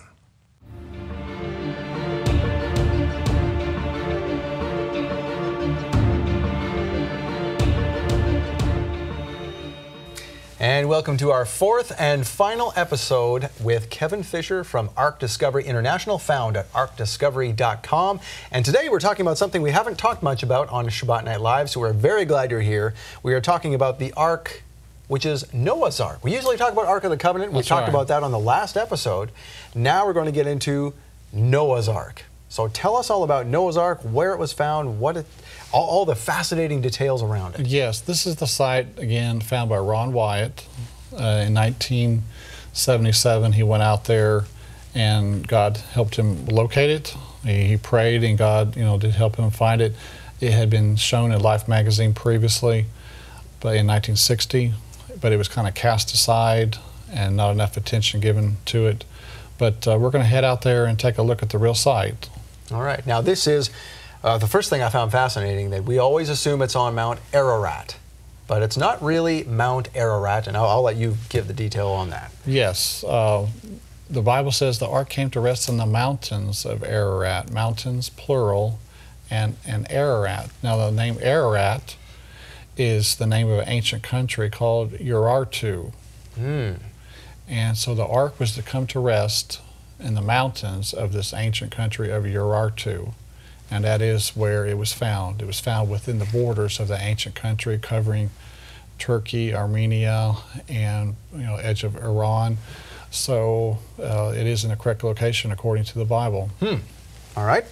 And welcome to our fourth and final episode with Kevin Fisher from Ark Discovery International, found at arkdiscovery.com. And today we're talking about something we haven't talked much about on Shabbat Night Live, so we're very glad you're here. We are talking about the Ark, which is Noah's Ark. We usually talk about Ark of the Covenant. We talked about that on the last episode. Now we're going to get into Noah's Ark. So tell us all about Noah's Ark, where it was found, all the fascinating details around it. Yes, this is the site, again, found by Ron Wyatt. In 1977, he went out there and God helped him locate it. He prayed and God, did help him find it. It had been shown in Life magazine previously, but in 1960, but it was kind of cast aside and not enough attention given to it. But we're going to head out there and take a look at the real site. All right. Now this is the first thing I found fascinating, that we always assume it's on Mount Ararat, but it's not really Mount Ararat, and I'll let you give the detail on that. Yes. The Bible says the ark came to rest in the mountains of Ararat, mountains plural, and Ararat. Now the name Ararat is the name of an ancient country called Urartu. And so the ark was to come to rest in the mountains of this ancient country of Urartu. And that is where it was found. It was found within the borders of the ancient country, covering Turkey, Armenia, and edge of Iran. So it is in the correct location according to the Bible. All right.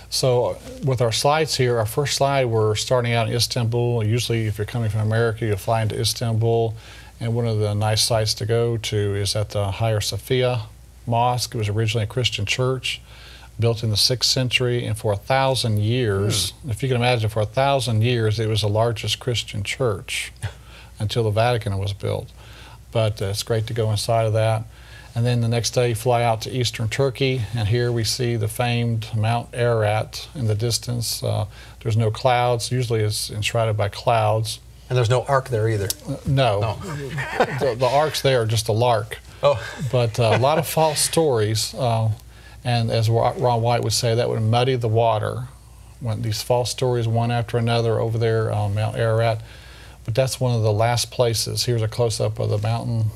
So with our slides here, our first slide, we're starting out in Istanbul. Usually if you're coming from America, you'll fly into Istanbul. And one of the nice sites to go to is at the Hagia Sophia Mosque. It was originally a Christian church, built in the 6th century, and for 1,000 years, if you can imagine, for 1,000 years, it was the largest Christian church until the Vatican was built. but it's great to go inside of that. And then the next day, fly out to eastern Turkey, and here we see the famed Mount Ararat in the distance. There's no clouds. Usually it's enshrouded by clouds. And there's no ark there either. No. The arks there are just a lark. Oh. But a lot of false stories, and as Ron White would say, that would muddy the water. When these false stories, one after another, over there on Mount Ararat. But that's one of the last places. Here's a close-up of the mountain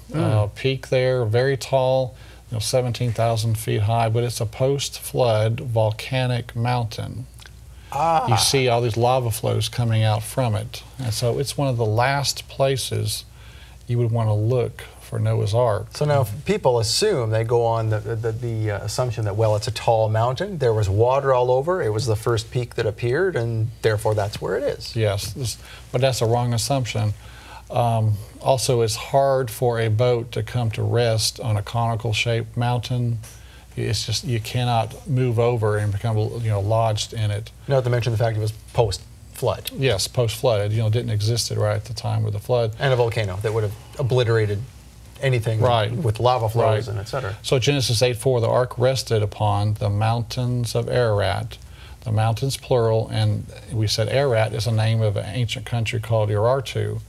peak there, very tall, 17,000 feet high, but it's a post-flood volcanic mountain. You see all these lava flows coming out from it. And so it's one of the last places you would want to look for Noah's Ark. So now people assume, they go on the assumption that, well, it's a tall mountain, there was water all over, it was the first peak that appeared, and therefore that's where it is. Yes, but that's a wrong assumption. Also, it's hard for a boat to come to rest on a conical shaped mountain. It's just, you cannot move over and become lodged in it. Not to mention the fact it was post-flood. Yes, post-flood. It didn't exist right at the time of the flood. And a volcano that would have obliterated anything with lava flows and et cetera. So Genesis 8:4, the ark rested upon the mountains of Ararat, the mountains plural, and we said Ararat is a name of an ancient country called Urartu.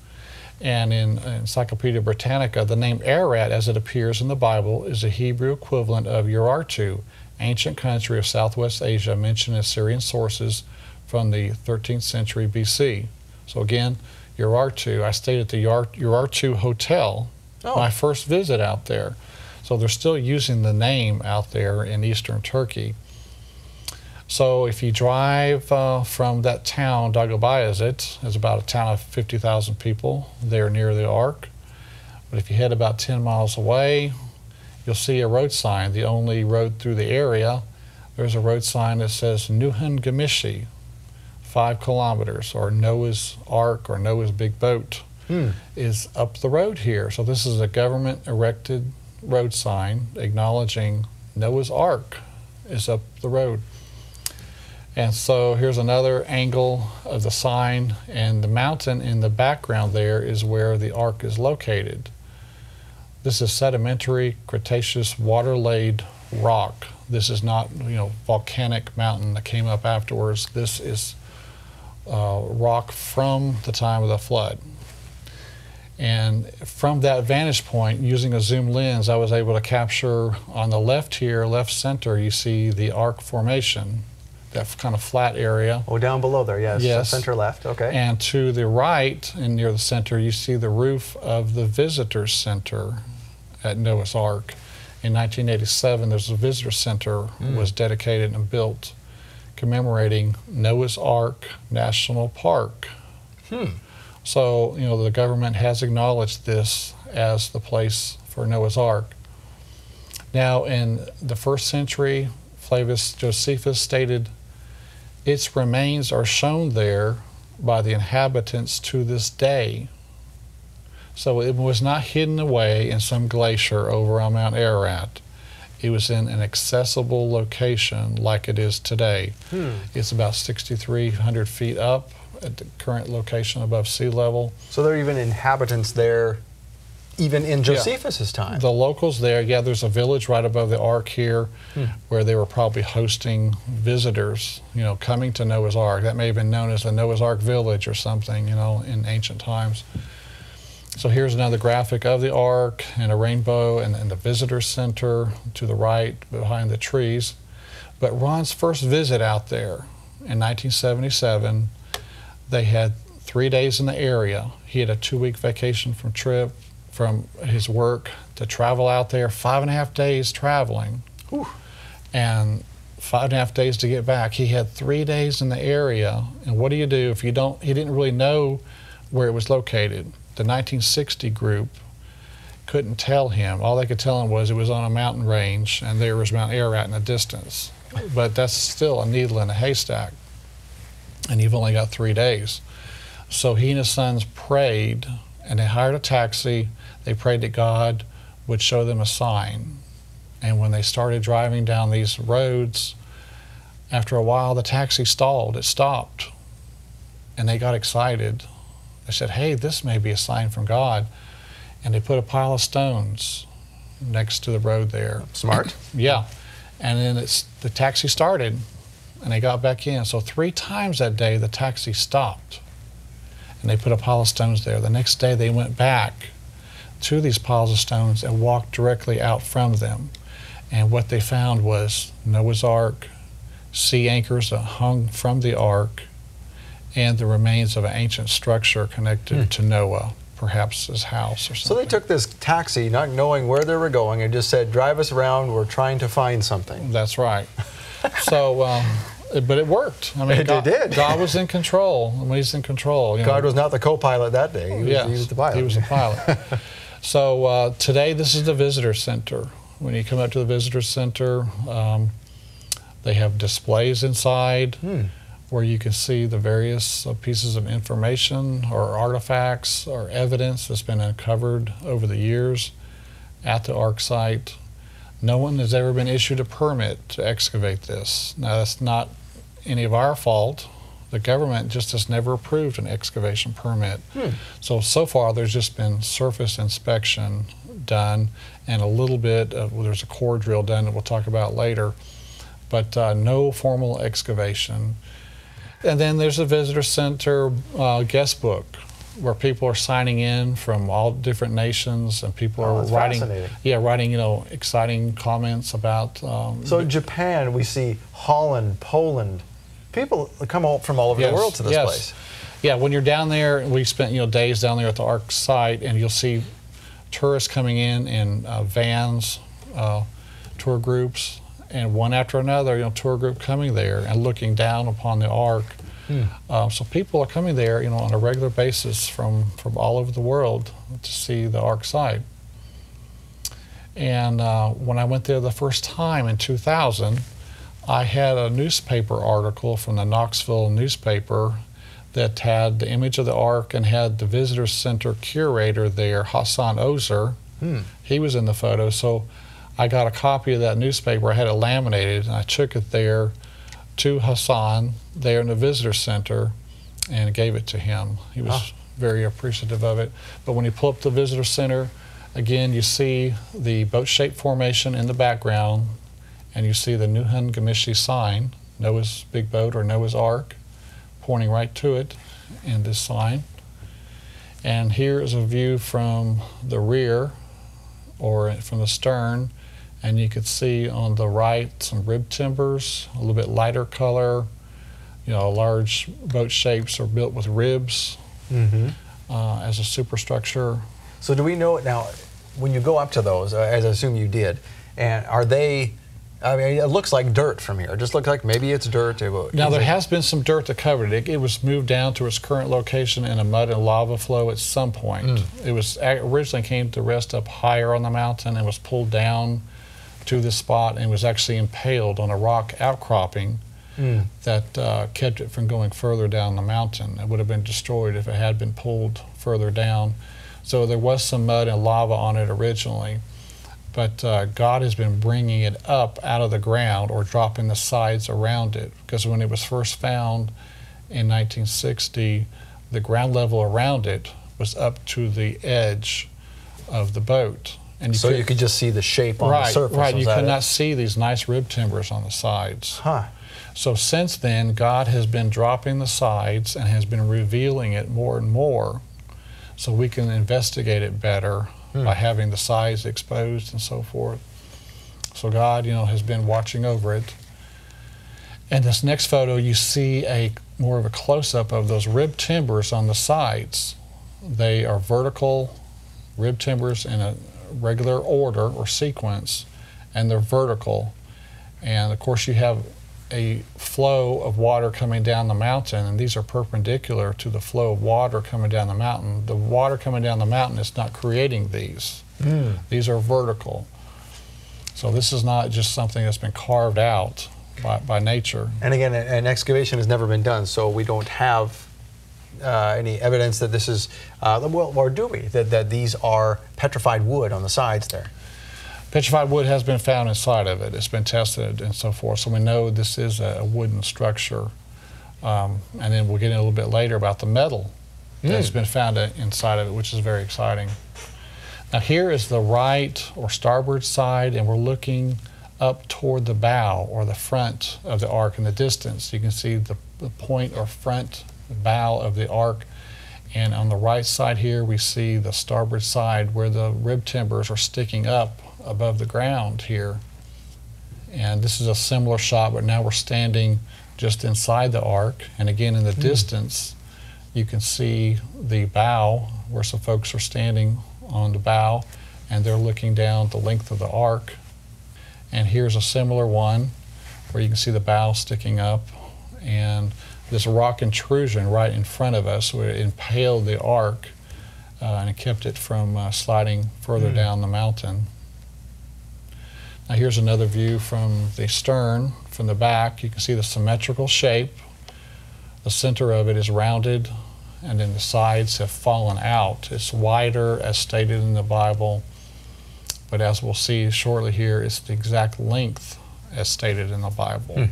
And in Encyclopedia Britannica, the name Ararat, as it appears in the Bible, is the Hebrew equivalent of Urartu, ancient country of Southwest Asia mentioned in Syrian sources from the 13th century BC. So again, Urartu, I stayed at the Urartu Hotel, my first visit out there. So they're still using the name out there in eastern Turkey. So if you drive from that town, Dagobeyazit, is about a town of 50,000 people there near the Ark. But if you head about 10 miles away, you'll see a road sign, the only road through the area. There's a road sign that says Nuhan Gemishi, 5 kilometers, or Noah's Ark, or Noah's Big Boat, is up the road here. So this is a government-erected road sign acknowledging Noah's Ark is up the road. And so here's another angle of the sign, and the mountain in the background there is where the Ark is located. This is sedimentary Cretaceous water-laid rock. This is not, volcanic mountain that came up afterwards. This is rock from the time of the flood. And from that vantage point, using a zoom lens, I was able to capture on the left here, left center, you see the Ark formation, that kind of flat area. Oh, down below there, yes. Yes. Center left, okay. And to the right, and near the center, you see the roof of the Visitor Center at Noah's Ark. In 1987, there's a Visitor Center was dedicated and built commemorating Noah's Ark National Park. So, the government has acknowledged this as the place for Noah's Ark. Now, in the 1st century, Flavius Josephus stated, its remains are shown there by the inhabitants to this day. So it was not hidden away in some glacier over on Mount Ararat. It was in an accessible location like it is today. It's about 6,300 feet up at the current location above sea level. So there are even inhabitants there even in Josephus's time. The locals there, there's a village right above the Ark here where they were probably hosting visitors, coming to Noah's Ark. That may have been known as the Noah's Ark Village or something, in ancient times. So here's another graphic of the Ark and a rainbow and the visitor center to the right behind the trees. But Ron's first visit out there in 1977, they had 3 days in the area. He had a 2-week vacation from his work to travel out there, 5.5 days traveling, and 5.5 days to get back. He had 3 days in the area, and what do you do if you don't? He didn't really know where it was located. The 1960 group couldn't tell him. All they could tell him was it was on a mountain range, and there was Mount Ararat in the distance. But that's still a needle in a haystack, and you've only got 3 days. So he and his sons prayed, and they hired a taxi. They prayed that God would show them a sign. And when they started driving down these roads, after a while the taxi stalled. It stopped. And they got excited. They said, hey, this may be a sign from God. and they put a pile of stones next to the road there. Smart. Yeah. And then the taxi started, and they got back in. So 3 times that day, the taxi stopped, and they put a pile of stones there. The next day, they went back to these piles of stones and walked directly out from them. And what they found was Noah's Ark, sea anchors that hung from the Ark, and the remains of an ancient structure connected to Noah, perhaps his house or something. So they took this taxi, not knowing where they were going, and just said, drive us around, we're trying to find something. That's right. So, but it worked. I mean, It did. God was in control. I mean, He's in control. You God know. was not the co-pilot that day. He was the pilot. He was the pilot. So today, this is the visitor center. When you come up to the visitor center, they have displays inside where you can see the various pieces of information or artifacts or evidence that's been uncovered over the years at the Ark site. No one has ever been issued a permit to excavate this. Now, that's not any of our fault. The government just has never approved an excavation permit. So far, there's just been surface inspection done and a little bit of, well, there's a core drill done that we'll talk about later, but no formal excavation. And then there's a visitor center guest book where people are signing in from all different nations, and people are writing, exciting comments about. So in Japan, we see Holland, Poland. People come from all over the world to this place. Yeah, when you're down there, we spent days down there at the Ark site, and you'll see tourists coming in vans, tour groups, and one after another, tour group coming there and looking down upon the Ark. So people are coming there, on a regular basis from all over the world to see the Ark site. And when I went there the first time in 2000, I had a newspaper article from the Knoxville newspaper that had the image of the Ark and had the visitor center curator there, Hassan Ozer. He was in the photo, so I got a copy of that newspaper. I had it laminated, and I took it there to Hassan there in the visitor center and gave it to him. He was very appreciative of it. But when you pull up the visitor center, again, you see the boat-shaped formation in the background, and you see the Nuhun Gemishi sign, Noah's big boat or Noah's Ark, pointing right to it in this sign. And here is a view from the rear or from the stern, and you could see on the right some rib timbers, a little bit lighter color. Large boat shapes are built with ribs as a superstructure. So do we know now, when you go up to those, as I assume you did, and are they, I mean, it looks like dirt from here. It just looks like maybe it's dirt. Now, there has been some dirt that covered it. It was moved down to its current location in a mud and lava flow at some point. It was originally came to rest up higher on the mountain and was pulled down to this spot and was actually impaled on a rock outcropping that kept it from going further down the mountain. It would have been destroyed if it had been pulled further down. So there was some mud and lava on it originally, but God has been bringing it up out of the ground or dropping the sides around it, because when it was first found in 1960, the ground level around it was up to the edge of the boat. And so you could just see the shape on the surface. Right, you could not see these nice rib timbers on the sides. So since then, God has been dropping the sides and has been revealing it more and more, so we can investigate it better by having the sides exposed and so forth. So God, has been watching over it. And this next photo, you see more of a close-up of those rib timbers on the sides. They are vertical rib timbers in a regular order or sequence, and they're vertical. And of course, you have a flow of water coming down the mountain, and these are perpendicular to the flow of water coming down the mountain. The water coming down the mountain is not creating these. These are vertical. So this is not just something that's been carved out by nature. And again, an excavation has never been done, so we don't have any evidence that this is, well, or do we, that these are petrified wood on the sides there? Petrified wood has been found inside of it. It's been tested and so forth, so we know this is a wooden structure. And then we'll get in a little bit later about the metal that's been found inside of it, which is very exciting. Now here is the right or starboard side, and we're looking up toward the bow or the front of the ark in the distance. You can see the point or front bow of the ark. And on the right side here, we see the starboard side where the rib timbers are sticking up above the ground here. And this is a similar shot, but now we're standing just inside the ark. And again, in the distance, you can see the bow where some folks are standing on the bow, and they're looking down the length of the ark. And here's a similar one where you can see the bow sticking up, and this rock intrusion right in front of us where it impaled the ark and it kept it from sliding further down the mountain. Now here's another view from the stern, from the back. You can see the symmetrical shape. The center of it is rounded, and then the sides have fallen out. It's wider as stated in the Bible, but as we'll see shortly here, it's the exact length as stated in the Bible.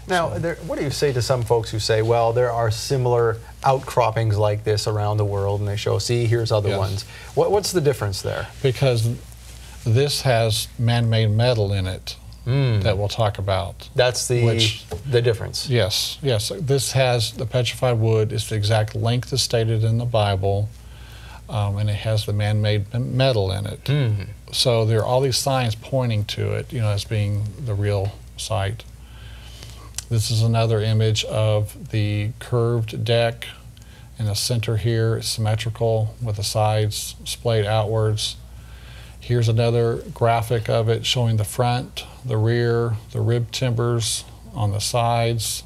Now, what do you say to some folks who say, well, there are similar outcroppings like this around the world, and they show, see, here's other ones. What's the difference there? Because this has man-made metal in it that we'll talk about. That's the difference. Yes, yes. This has the petrified wood. It's the exact length as stated in the Bible, and it has the man-made metal in it. So there are all these signs pointing to it, you know, as being the real site. This is another image of the curved deck. In the center here, it's symmetrical with the sides splayed outwards. Here's another graphic of it showing the front, the rear, the rib timbers on the sides.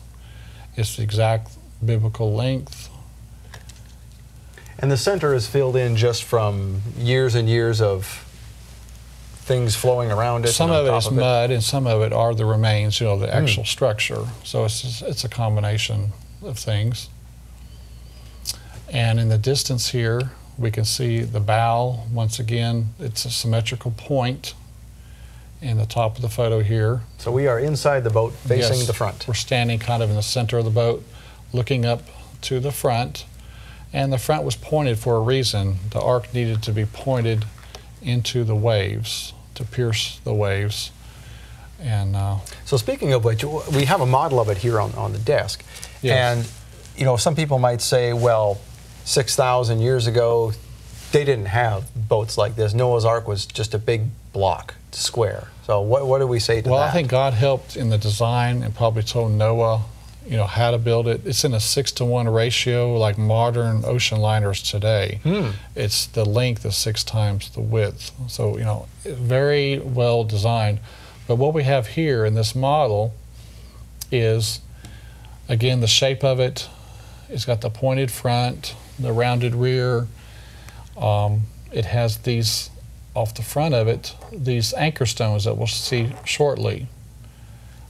It's the exact biblical length. And the center is filled in just from years and years of things flowing around it. Some of it is mud, and some of it are the remains, you know, the actual structure. So it's a combination of things. And in the distance here, we can see the bow. Once again, it's a symmetrical point in the top of the photo here. So we are inside the boat facing the front. We're standing kind of in the center of the boat, looking up to the front. And the front was pointed for a reason. The ark needed to be pointed into the waves, to pierce the waves. And so speaking of which, we have a model of it here on the desk. And you know, some people might say, well, 6,000 years ago, they didn't have boats like this. Noah's Ark was just a big block, square. So what do we say to that? Well, I think God helped in the design and probably told Noah, you know, how to build it. It's in a 6-to-1 ratio like modern ocean liners today. It's the length is 6 times the width. So, you know, very well designed. But what we have here in this model is, again, the shape of it. It's got the pointed front, the rounded rear. It has these, off the front of it, these anchor stones that we'll see shortly.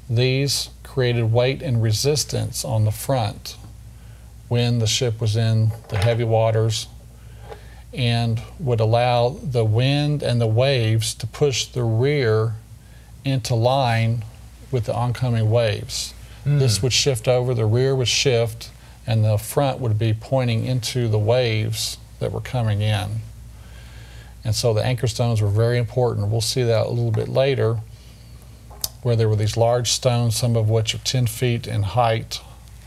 These created weight and resistance on the front when the ship was in the heavy waters, and would allow the wind and the waves to push the rear into line with the oncoming waves. This would shift over, the rear would shift, and the front would be pointing into the waves that were coming in. And so the anchor stones were very important. We'll see that a little bit later, where there were these large stones, some of which are 10 feet in height,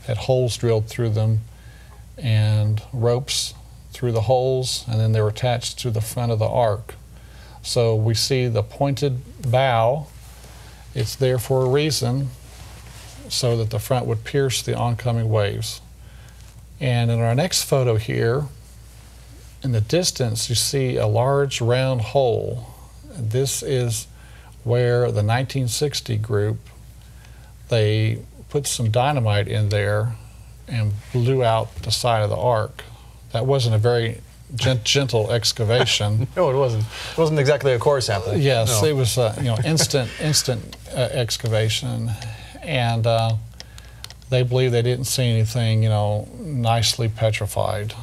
had holes drilled through them, and ropes through the holes, and then they were attached to the front of the ark. So we see the pointed bow. It's there for a reason, so that the front would pierce the oncoming waves. And in our next photo here, in the distance, you see a large round hole. This is where the 1960 group, they put some dynamite in there and blew out the side of the ark. That wasn't a very gentle excavation. No, it wasn't. It wasn't exactly a core sample. Yes, no. It was you know, instant excavation, and they believe they didn't see anything, you know, nicely petrified,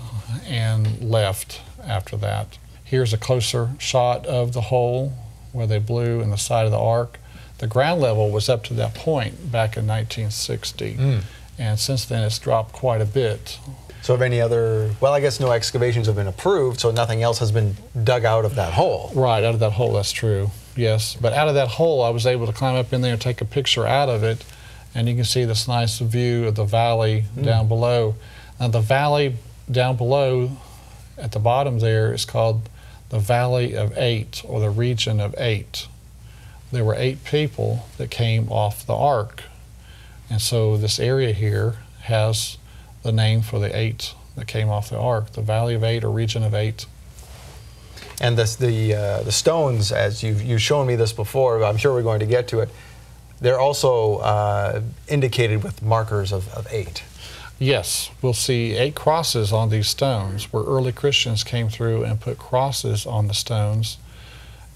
and left after that. Here's a closer shot of the hole where they blew in the side of the ark. The ground level was up to that point back in 1960, and since then it's dropped quite a bit. So have any other, well, I guess no excavations have been approved, so nothing else has been dug out of that hole. Right, out of that hole, that's true, yes. But out of that hole, I was able to climb up in there and take a picture out of it, and you can see this nice view of the valley down below. Now the valley down below at the bottom there is called the Valley of Eight, or the region of Eight. There were 8 people that came off the ark. And so this area here has the name for the 8 that came off the ark, the Valley of Eight, or region of 8. And the stones, as you've shown me this before, I'm sure we're going to get to it, they're also indicated with markers of 8. Yes, we'll see 8 crosses on these stones, where early Christians came through and put crosses on the stones.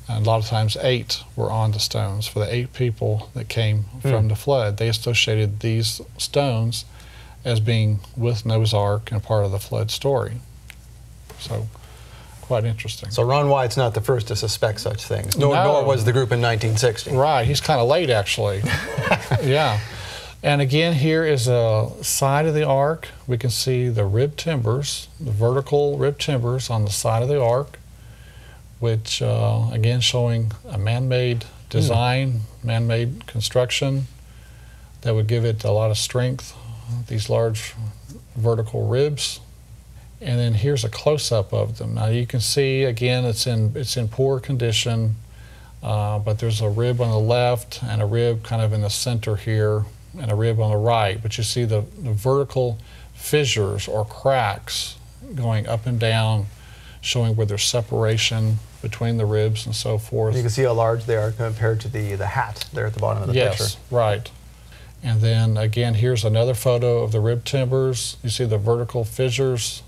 And a lot of times 8 were on the stones for the 8 people that came from the flood. They associated these stones as being with Noah's Ark and part of the flood story. So, quite interesting. So Ron Wyatt's not the first to suspect such things, nor was the group in 1960. Right, he's kind of late actually. Yeah. And again, here is a side of the ark. We can see the rib timbers, the vertical rib timbers on the side of the ark, which again showing a man-made design, man-made construction that would give it a lot of strength, these large vertical ribs. And then here's a close-up of them. Now you can see again it's in poor condition, but there's a rib on the left and a rib kind of in the center here, and a rib on the right, but you see the vertical fissures or cracks going up and down, showing where there's separation between the ribs and so forth. You can see how large they are compared to the hat there at the bottom of the picture. Yes, right. And then again, here's another photo of the rib timbers. You see the vertical fissures.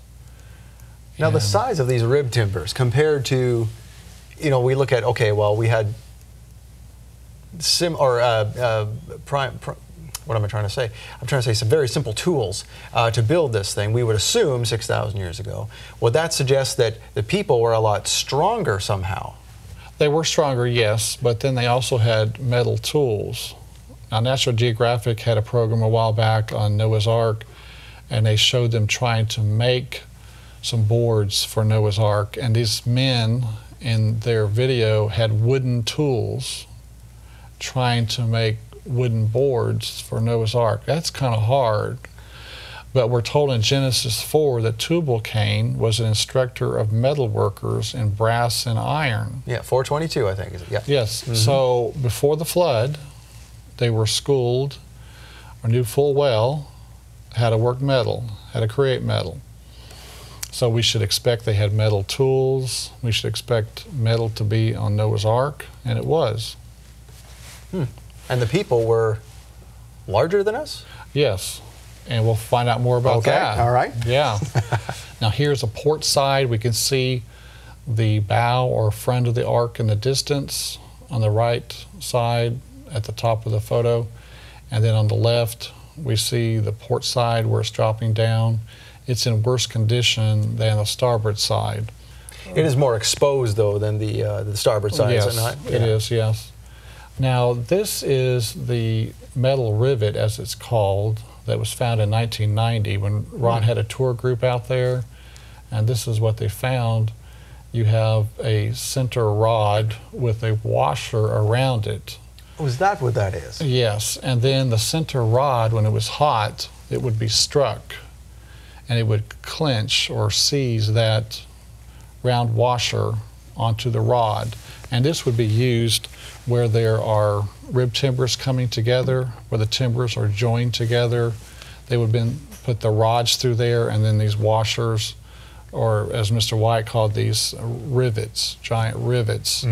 Now the size of these rib timbers compared to, we look at, okay, well, we had what am I trying to say? I'm trying to say some very simple tools to build this thing. We would assume 6,000 years ago. Would that suggest that the people were a lot stronger somehow? They were stronger, yes, but then they also had metal tools. Now, National Geographic had a program a while back on Noah's Ark, and they showed them trying to make some boards for Noah's Ark, and these men in their video had wooden tools trying to make wooden boards for Noah's Ark. That's kind of hard. But we're told in Genesis 4 that Tubal-Cain was an instructor of metal workers in brass and iron. Yeah, 422, I think, is it? Yeah. Yes. So before the flood, they were schooled or knew full well how to work metal, how to create metal. So we should expect they had metal tools. We should expect metal to be on Noah's Ark, and it was. And the people were larger than us? Yes, and we'll find out more about that. All right. Yeah. Now here's a port side. We can see the bow or front of the ark in the distance on the right side at the top of the photo. And then on the left, we see the port side where it's dropping down. It's in worse condition than the starboard side. It is more exposed, though, than the starboard side, yes, is it not? It is, yes. Now, this is the metal rivet, as it's called, that was found in 1990 when Ron had a tour group out there, and this is what they found. You have a center rod with a washer around it. Oh, is that what that is? Yes, and then the center rod, when it was hot, it would be struck, and it would clench or seize that round washer onto the rod. And this would be used where there are rib timbers coming together, where the timbers are joined together. They would then put the rods through there, and then these washers, or as Mr. White called these, rivets, giant rivets,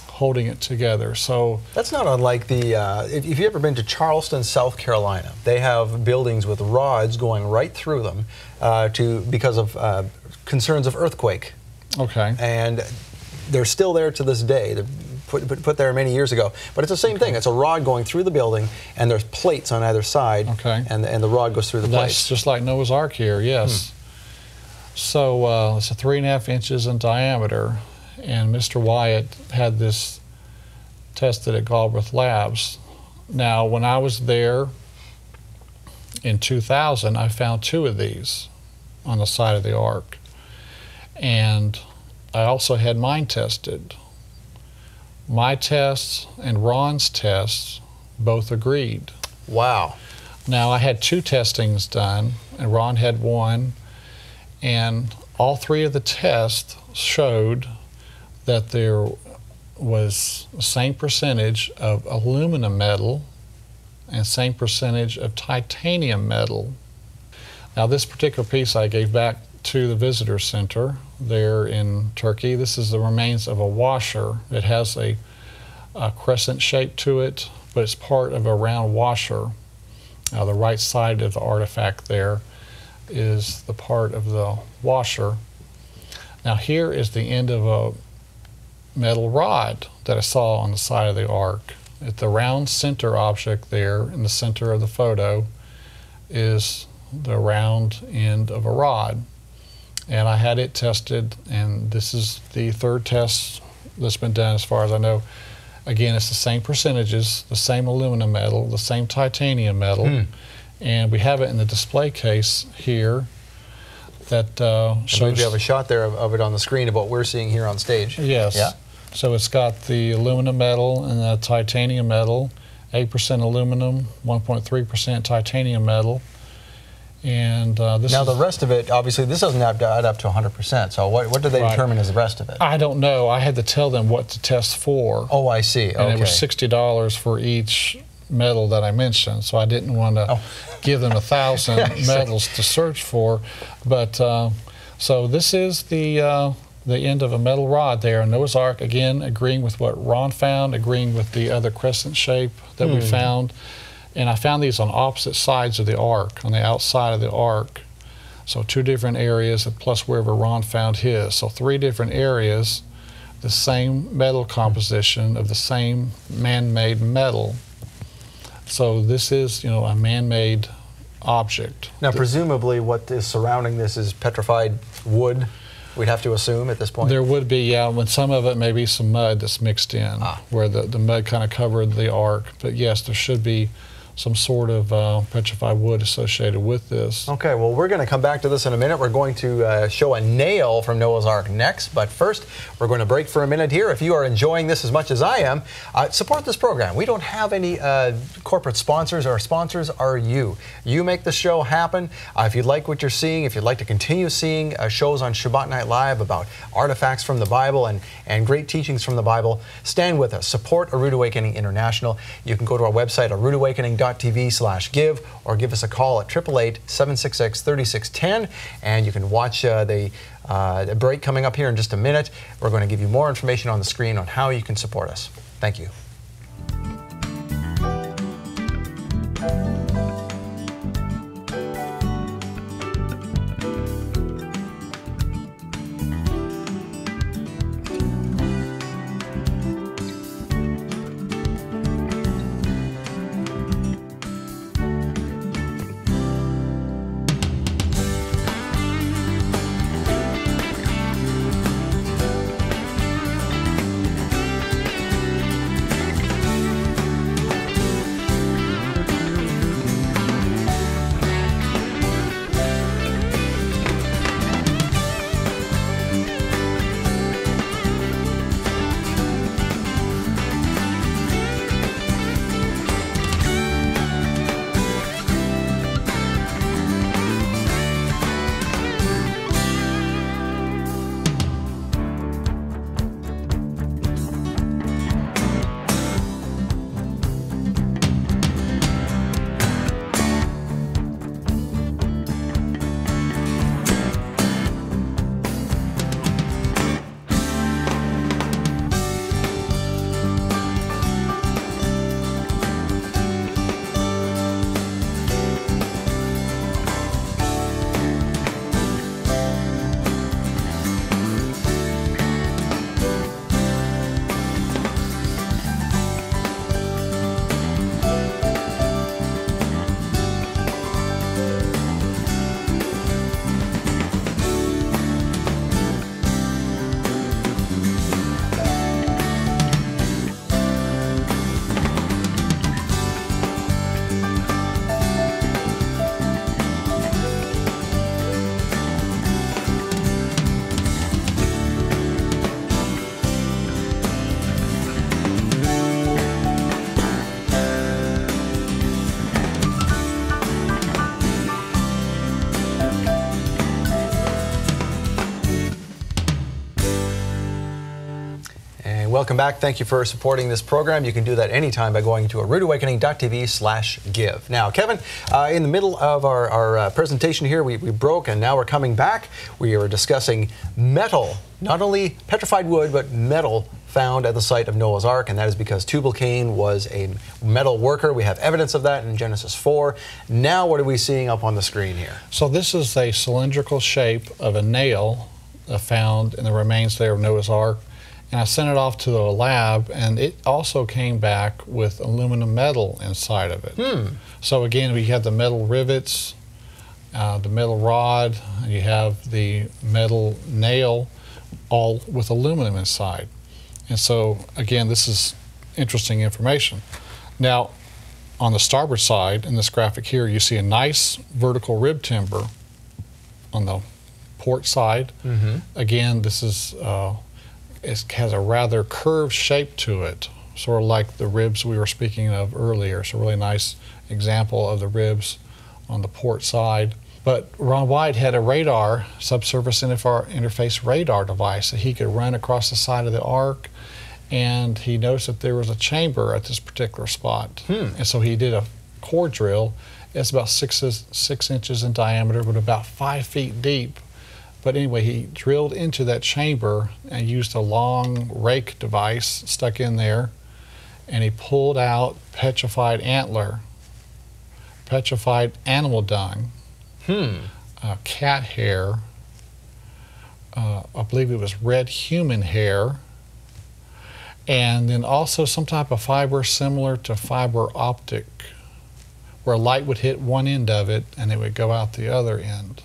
holding it together. So that's not unlike the, if you've ever been to Charleston, South Carolina, they have buildings with rods going right through them because of concerns of earthquake. Okay. And they're still there to this day. They're put there many years ago. But it's the same thing. It's a rod going through the building, and there's plates on either side, and the rod goes through the plates. That's just like Noah's Ark here, yes. So it's 3.5 inches in diameter, and Mr. Wyatt had this tested at Galbraith Labs. Now, when I was there in 2000, I found 2 of these. on the side of the ark. And I also had mine tested. My tests and Ron's tests both agreed. Wow. Now, I had 2 testings done, and Ron had 1, and all 3 of the tests showed that there was the same percentage of aluminum metal and same percentage of titanium metal. Now, this particular piece I gave back to the visitor center there in Turkey. This is the remains of a washer. It has a crescent shape to it, but it's part of a round washer. Now, the right side of the artifact there is the part of the washer. Now, here is the end of a metal rod that I saw on the side of the ark. At the round center object there in the center of the photo is the round end of a rod. And I had it tested, and this is the 3rd test that's been done as far as I know. Again, it's the same percentages, the same aluminum metal, the same titanium metal, and we have it in the display case here that shows... We have a shot there of it on the screen of what we're seeing here on stage. Yes. Yeah. So it's got the aluminum metal and the titanium metal, 8% aluminum, 1.3% titanium metal. And now the rest of it, obviously, this doesn't add up to 100%. So what do they determine as the rest of it? I don't know. I had to tell them what to test for. Oh, I see. Okay. And it was $60 for each metal that I mentioned. So I didn't want to give them 1,000 metals to search for. But so this is the end of a metal rod there. Noah's Ark, again, agreeing with what Ron found, agreeing with the other crescent shape that we found. And I found these on opposite sides of the ark, on the outside of the ark. So 2 different areas, plus wherever Ron found his. So 3 different areas, the same metal composition of the same man-made metal. So this is, a man-made object. Now, presumably what is surrounding this is petrified wood, we'd have to assume at this point? There would be, yeah. When some of it may be some mud that's mixed in, where the mud kind of covered the ark. But yes, there should be some sort of petrified wood associated with this. Okay, well, we're going to come back to this in a minute. We're going to show a nail from Noah's Ark next, but first, we're going to break for a minute here. If you are enjoying this as much as I am, support this program. We don't have any corporate sponsors. Our sponsors are you. You make the show happen. If you like what you're seeing, if you'd like to continue seeing shows on Shabbat Night Live about artifacts from the Bible and great teachings from the Bible, stand with us. Support A Rood Awakening International. You can go to our website, aroodawakening.tv/give, or give us a call at 888-766-3610, and you can watch the break coming up here in just a minute. We're going to give you more information on the screen on how you can support us. Thank you. welcome back. Thank you for supporting this program. You can do that anytime by going to roodawakening.tv/give. Now, Kevin, in the middle of our presentation here, we broke, and now we're coming back. We are discussing metal, not only petrified wood, but metal found at the site of Noah's Ark, and that is because Tubal-Cain was a metal worker. We have evidence of that in Genesis 4. Now what are we seeing up on the screen here? So this is a cylindrical shape of a nail found in the remains there of Noah's Ark, and I sent it off to the lab, and it also came back with aluminum metal inside of it. So again, we have the metal rivets, the metal rod, you have the metal nail, all with aluminum inside. And so, again, this is interesting information. Now, on the starboard side, in this graphic here, you see a nice vertical rib timber on the port side. Again, this is it has a rather curved shape to it, sort of like the ribs we were speaking of earlier. It's a really nice example of the ribs on the port side. But Ron White had a radar, subsurface interface radar device that he could run across the side of the Ark, and he noticed that there was a chamber at this particular spot. And so he did a core drill. It's about 6 inches in diameter, but about 5 feet deep. But anyway, he drilled into that chamber and used a long rake device stuck in there, and he pulled out petrified antler, petrified animal dung, cat hair, I believe it was red human hair, and then also some type of fiber similar to fiber optic, where light would hit one end of it and it would go out the other end.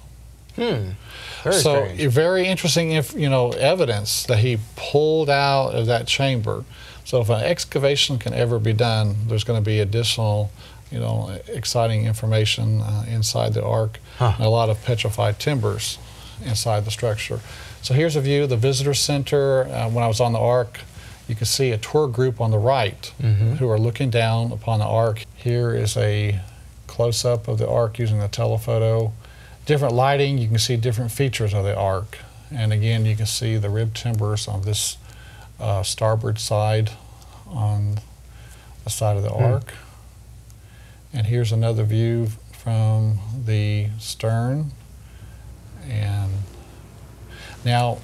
Very strange. Very interesting, evidence that he pulled out of that chamber. So if an excavation can ever be done, there's going to be additional exciting information inside the Ark, and a lot of petrified timbers inside the structure. So here's a view of the visitor center. When I was on the Ark, you can see a tour group on the right who are looking down upon the Ark. Here is a close-up of the Ark using the telephoto. Different lighting, you can see different features of the Ark. And again, you can see the rib timbers on this starboard side on the side of the Ark. And here's another view from the stern. And now,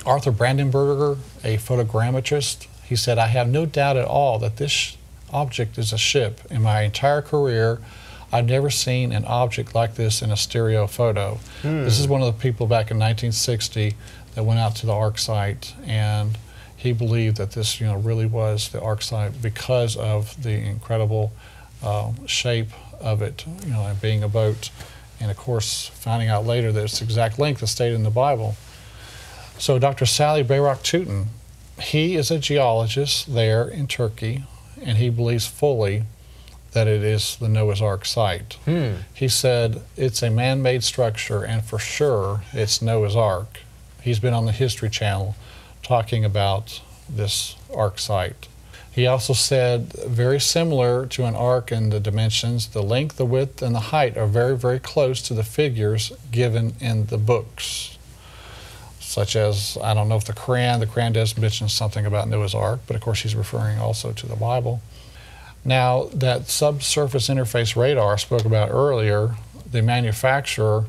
Arthur Brandenburger, a photogrammetrist, he said, "I have no doubt at all that this object is a ship. In my entire career, I've never seen an object like this in a stereo photo." This is one of the people back in 1960 that went out to the Ark site, and he believed that this really was the Ark site because of the incredible shape of it, and being a boat, and of course finding out later that its exact length is stated in the Bible. So Dr. Sally Bayrak-Tutin, he is a geologist there in Turkey, and he believes fully that it is the Noah's Ark site. He said it's a man-made structure, and for sure it's Noah's Ark. He's been on the History Channel talking about this Ark site. He also said, very similar to an ark in the dimensions, the length, the width, and the height are very, very close to the figures given in the books. Such as, I don't know if the Quran does mention something about Noah's Ark, but of course he's referring also to the Bible. Now, that subsurface interface radar I spoke about earlier, the manufacturer,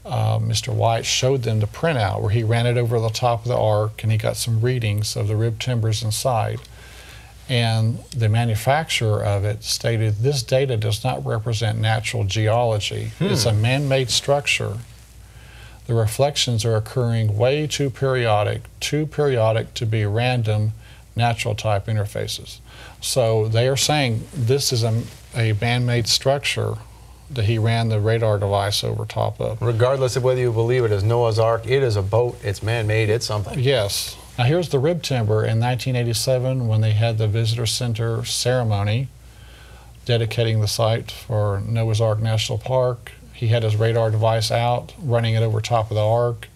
Mr. White, showed them the printout where he ran it over the top of the Ark, and he got some readings of the rib timbers inside. And the manufacturer of it stated, this data does not represent natural geology. It's a man-made structure. The reflections are occurring way too periodic to be random natural type interfaces. So they are saying this is a man-made structure that he ran the radar device over top of. Regardless of whether you believe it is Noah's Ark, it is a boat, it's man-made, it's something. Yes. Now here's the rib timber in 1987 when they had the visitor center ceremony dedicating the site for Noah's Ark National Park. He had his radar device out, running it over top of the Ark,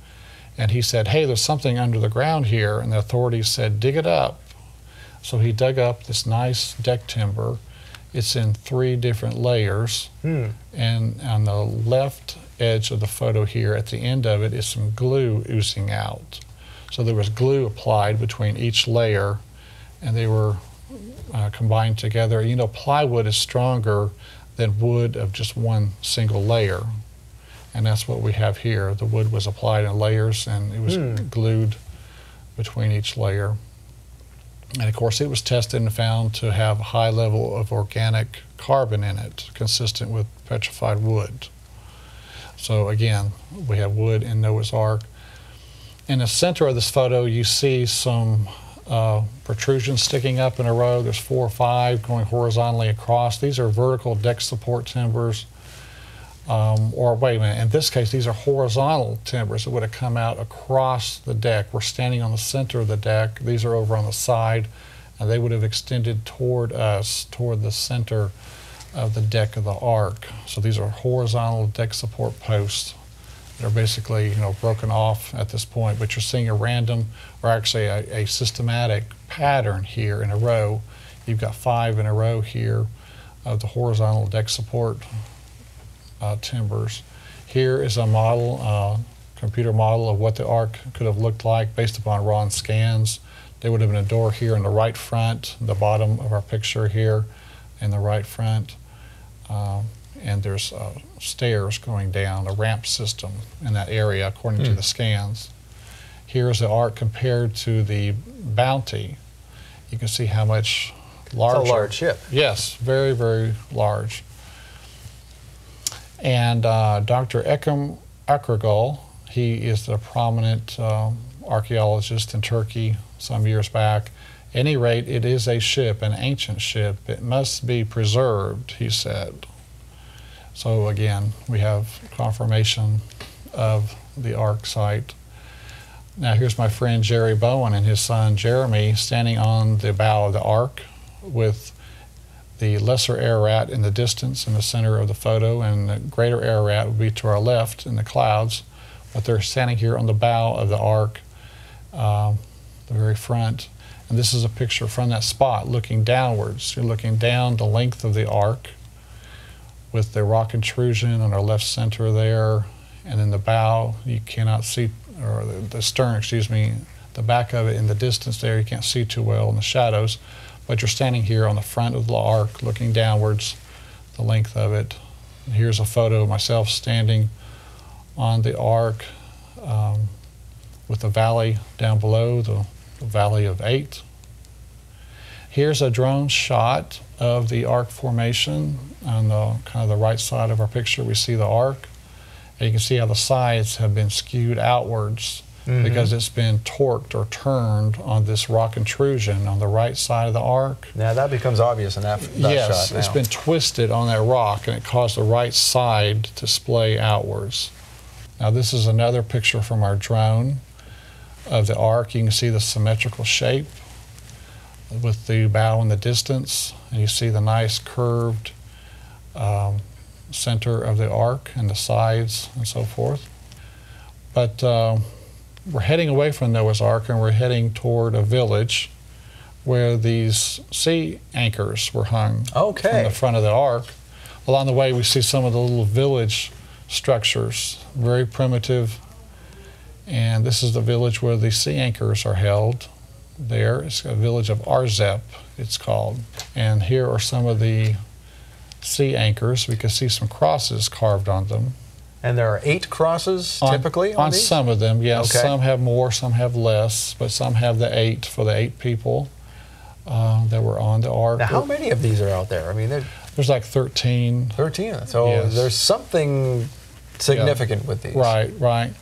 and he said, "Hey, there's something under the ground here," and the authorities said, "Dig it up." So he dug up this nice deck timber. It's in 3 different layers, and on the left edge of the photo here, at the end of it, is some glue oozing out. So there was glue applied between each layer, and they were combined together. You know, plywood is stronger than wood of just one single layer. And that's what we have here. The wood was applied in layers, and it was glued between each layer. And of course, it was tested and found to have a high level of organic carbon in it, consistent with petrified wood. So again, we have wood in Noah's Ark. In the center of this photo, you see some protrusions sticking up in a row. There's 4 or 5 going horizontally across. These are vertical deck support timbers. Or wait a minute, in this case, these are horizontal timbers that would have come out across the deck. We're standing on the center of the deck. These are over on the side, and they would have extended toward us, toward the center of the deck of the Ark. So these are horizontal deck support posts. They're basically, you know, broken off at this point, but you're seeing a random, or actually a systematic pattern here in a row. You've got 5 in a row here of the horizontal deck support timbers. Here is a model, computer model of what the Ark could have looked like based upon raw scans. There would have been a door here in the right front, the bottom of our picture here in the right front. And there's stairs going down, a ramp system in that area according to the scans. Here's the Ark compared to the Bounty. You can see how much larger. It's a large ship. Yes, very, very large. And Dr. Ekrem Akragul, he is a prominent archaeologist in Turkey some years back. At any rate, it is a ship, an ancient ship. It must be preserved, he said. So again, we have confirmation of the Ark site. Now here's my friend Jerry Bowen and his son Jeremy standing on the bow of the Ark with the lesser Ararat in the distance in the center of the photo, and the greater Ararat would be to our left in the clouds. But they're standing here on the bow of the Ark, the very front. And this is a picture from that spot looking downwards. You're looking down the length of the Ark with the rock intrusion on our left center there. And in the bow, you cannot see, or the stern, excuse me, the back of it in the distance there, you can't see too well in the shadows. But you're standing here on the front of the Ark looking downwards, the length of it. And here's a photo of myself standing on the Ark with the valley down below, the Valley of 8. Here's a drone shot of the Ark formation on the kind of the right side of our picture. We see the Ark, and you can see how the sides have been skewed outwards because it's been torqued or turned on this rock intrusion on the right side of the Ark. Now that becomes obvious in that yes, shot now. It's been twisted on that rock, and it caused the right side to splay outwards. Now this is another picture from our drone of the Ark. You can see the symmetrical shape with the bow in the distance, and you see the nice curved center of the Ark and the sides and so forth. But we're heading away from Noah's Ark, and we're heading toward a village where these sea anchors were hung from the front of the Ark. Along the way, we see some of the little village structures, very primitive. And this is the village where the sea anchors are held. There, it's a village of Arzep, it's called. And here are some of the sea anchors. We can see some crosses carved on them. And there are 8 crosses typically on these? Some of them, yes. Okay. Some have more, some have less, but some have the 8 for the 8 people that were on the Ark. Now, how many of these are out there? I mean, there's like 13. 13. So yes. There's something significant with these. Right, right.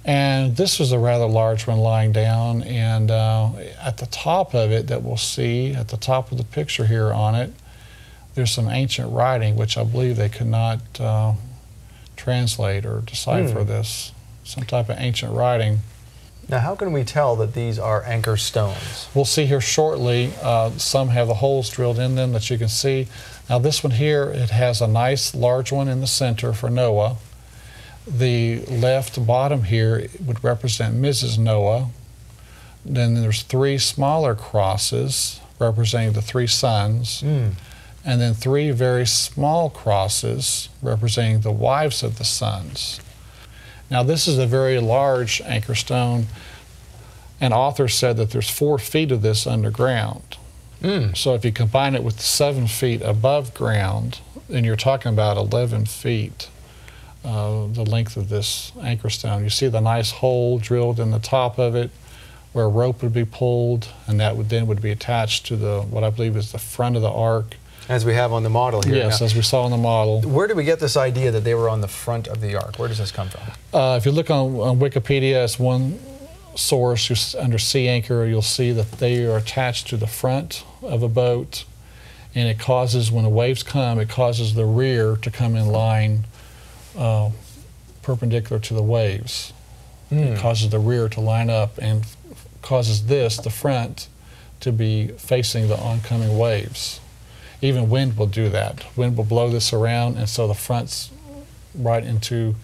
And this was a rather large one lying down, and at the top of it that we'll see, at the top of the picture here on it, there's some ancient writing, which I believe they could not translate or decipher this, some type of ancient writing. Now, how can we tell that these are anchor stones? We'll see here shortly. Some have the holes drilled in them that you can see. Now, this one here, it has a nice large one in the center for Noah. The left bottom here would represent Mrs. Noah. Then there's 3 smaller crosses representing the 3 sons. And then 3 very small crosses representing the wives of the sons. Now this is a very large anchor stone. And authors said that there's 4 feet of this underground. So if you combine it with 7 feet above ground, then you're talking about 11 feet, the length of this anchor stone. You see the nice hole drilled in the top of it where a rope would be pulled, and that would be attached to what I believe is the front of the ark. As we have on the model here. Yes, now, as we saw on the model. Where do we get this idea that they were on the front of the ark? Where does this come from? If you look on Wikipedia, it's one source. Just under sea anchor, you'll see that they are attached to the front of a boat, and it causes, when the waves come, it causes the rear to come in line perpendicular to the waves. It causes the rear to line up and causes this, the front, to be facing the oncoming waves. Even wind will do that. Wind will blow this around, and so the front's right into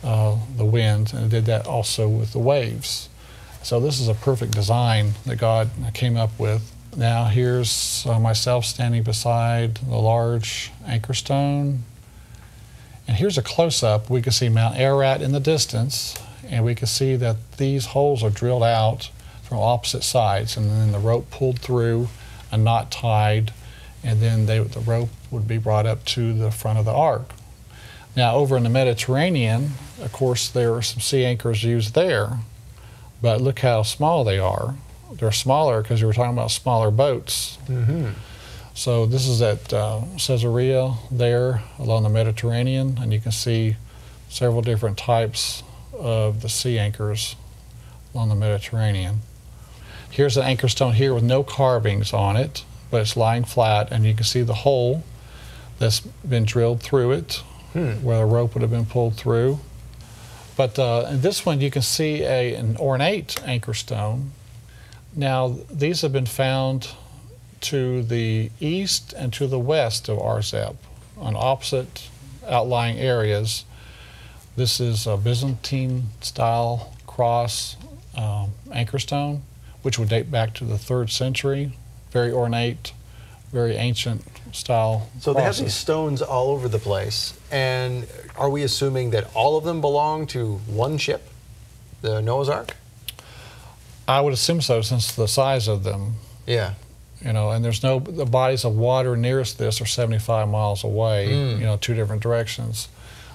the wind, and it did that also with the waves. So this is a perfect design that God came up with. Now here's myself standing beside the large anchor stone. And here's a close-up. We can see Mount Ararat in the distance, and we can see that these holes are drilled out from opposite sides, and then the rope pulled through, a knot tied, and then the rope would be brought up to the front of the ark. Now over in the Mediterranean, of course, there are some sea anchors used there, but look how small they are. They're smaller because you were talking about smaller boats. So this is at Caesarea there along the Mediterranean, and you can see several different types of the sea anchors along the Mediterranean. Here's an anchor stone here with no carvings on it, but it's lying flat, and you can see the hole that's been drilled through it, where a rope would have been pulled through. But in this one, you can see an ornate anchor stone. Now, these have been found to the east and to the west of Arzep, on opposite outlying areas. This is a Byzantine-style cross anchor stone, which would date back to the 3rd century. Very ornate, very ancient style. So they have these stones all over the place, and are we assuming that all of them belong to one ship, the Noah's Ark? I would assume so, since the size of them. Yeah. You know, and there's the bodies of water nearest this are 75 miles away, you know, 2 different directions.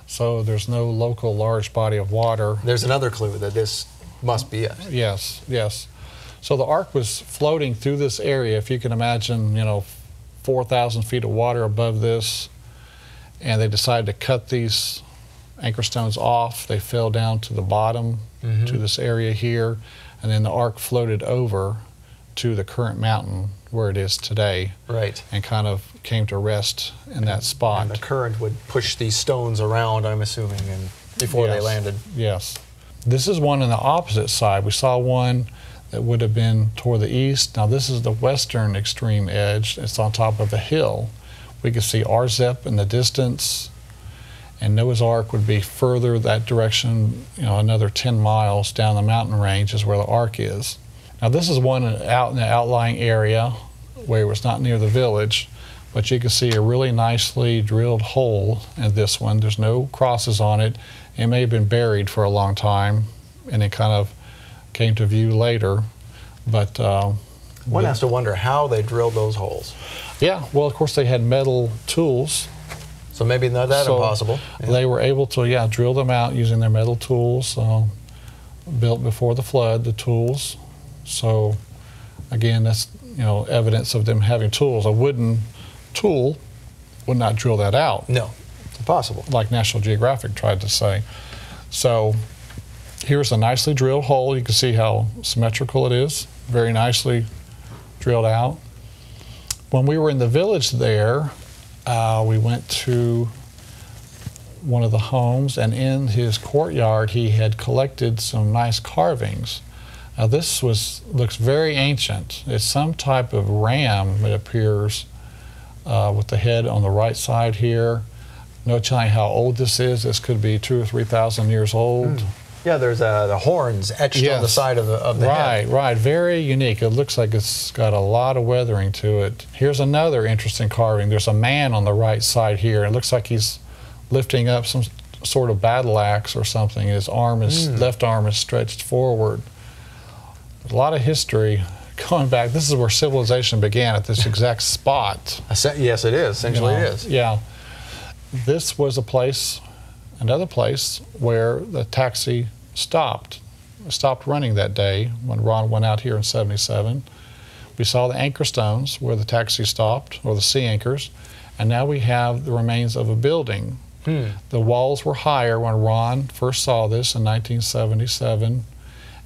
So there's no local large body of water. There's another clue that this must be it. Yes, yes. So the ark was floating through this area, if you can imagine, you know, 4,000 feet of water above this, and they decided to cut these anchor stones off. They fell down to the bottom, to this area here, and then the ark floated over to the current mountain where it is today. Right. And kind of came to rest in that spot. And the current would push these stones around, I'm assuming, and before they landed. Yes. This is one on the opposite side. We saw one that would have been toward the east. Now this is the western extreme edge. It's on top of a hill. We can see Arzep in the distance, and Noah's Ark would be further that direction, you know, another 10 miles down the mountain range is where the ark is. Now this is one out in the outlying area where it was not near the village, but you can see a really nicely drilled hole in this one. There's no crosses on it. It may have been buried for a long time, and it kind of came to view later. But one has to wonder how they drilled those holes. Yeah, well, of course they had metal tools. So maybe not that impossible. Yeah. They were able to, drill them out using their metal tools, built before the flood, the tools. So again, that's, you know, evidence of them having tools. A wooden tool would not drill that out. No, it's impossible. Like National Geographic tried to say. So here's a nicely drilled hole. You can see how symmetrical it is. Very nicely drilled out. When we were in the village there, we went to one of the homes, and in his courtyard he had collected some nice carvings. Now this looks very ancient. It's some type of ram, it appears, with the head on the right side here. No telling how old this is. This could be 2,000 or 3,000 years old. Yeah, there's the horns etched on the side of the head. Right. Very unique. It looks like it's got a lot of weathering to it. Here's another interesting carving. There's a man on the right side here. It looks like he's lifting up some sort of battle axe or something. His arm is left arm is stretched forward. a lot of history going back. This is where civilization began, at this exact spot. Yes, it is. Essentially, it is. Yeah. This was a place, another place, where the taxi stopped. It stopped running that day when Ron went out here in '77. We saw the anchor stones where the taxi stopped, or the sea anchors, and now we have the remains of a building. The walls were higher when Ron first saw this in 1977,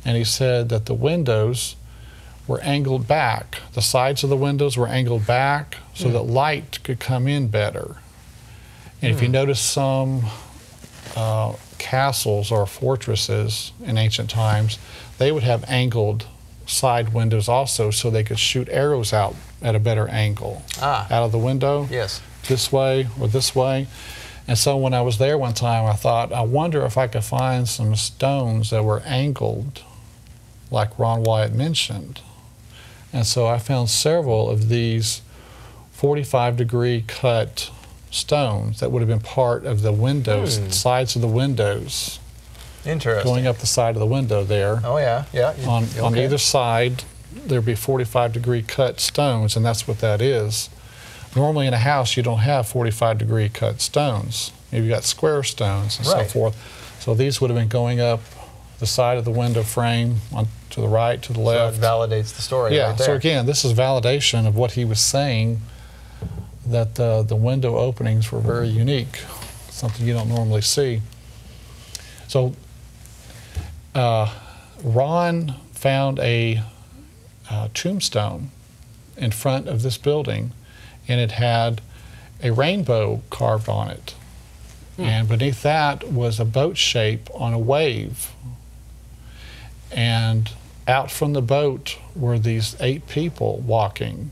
and he said that the windows were angled back. The sides of the windows were angled back so that light could come in better. And if you notice some castles or fortresses in ancient times, they would have angled side windows also, so they could shoot arrows out at a better angle out of the window. Yes. This way or this way. And so when I was there one time, I thought, I wonder if I could find some stones that were angled like Ron Wyatt mentioned. And so I found several of these 45-degree cut stones that would have been part of the windows, sides of the windows. Interesting. Going up the side of the window there. Oh, yeah, yeah. On either side, there'd be 45-degree cut stones, and that's what that is. Normally in a house, you don't have 45-degree cut stones. You've got square stones and so forth. So these would have been going up the side of the window frame to the right, to the left. So it validates the story right there. So again, this is validation of what he was saying, that the window openings were very unique, something you don't normally see. So Ron found a tombstone in front of this building, and it had a rainbow carved on it. And beneath that was a boat shape on a wave. And out from the boat were these 8 people walking.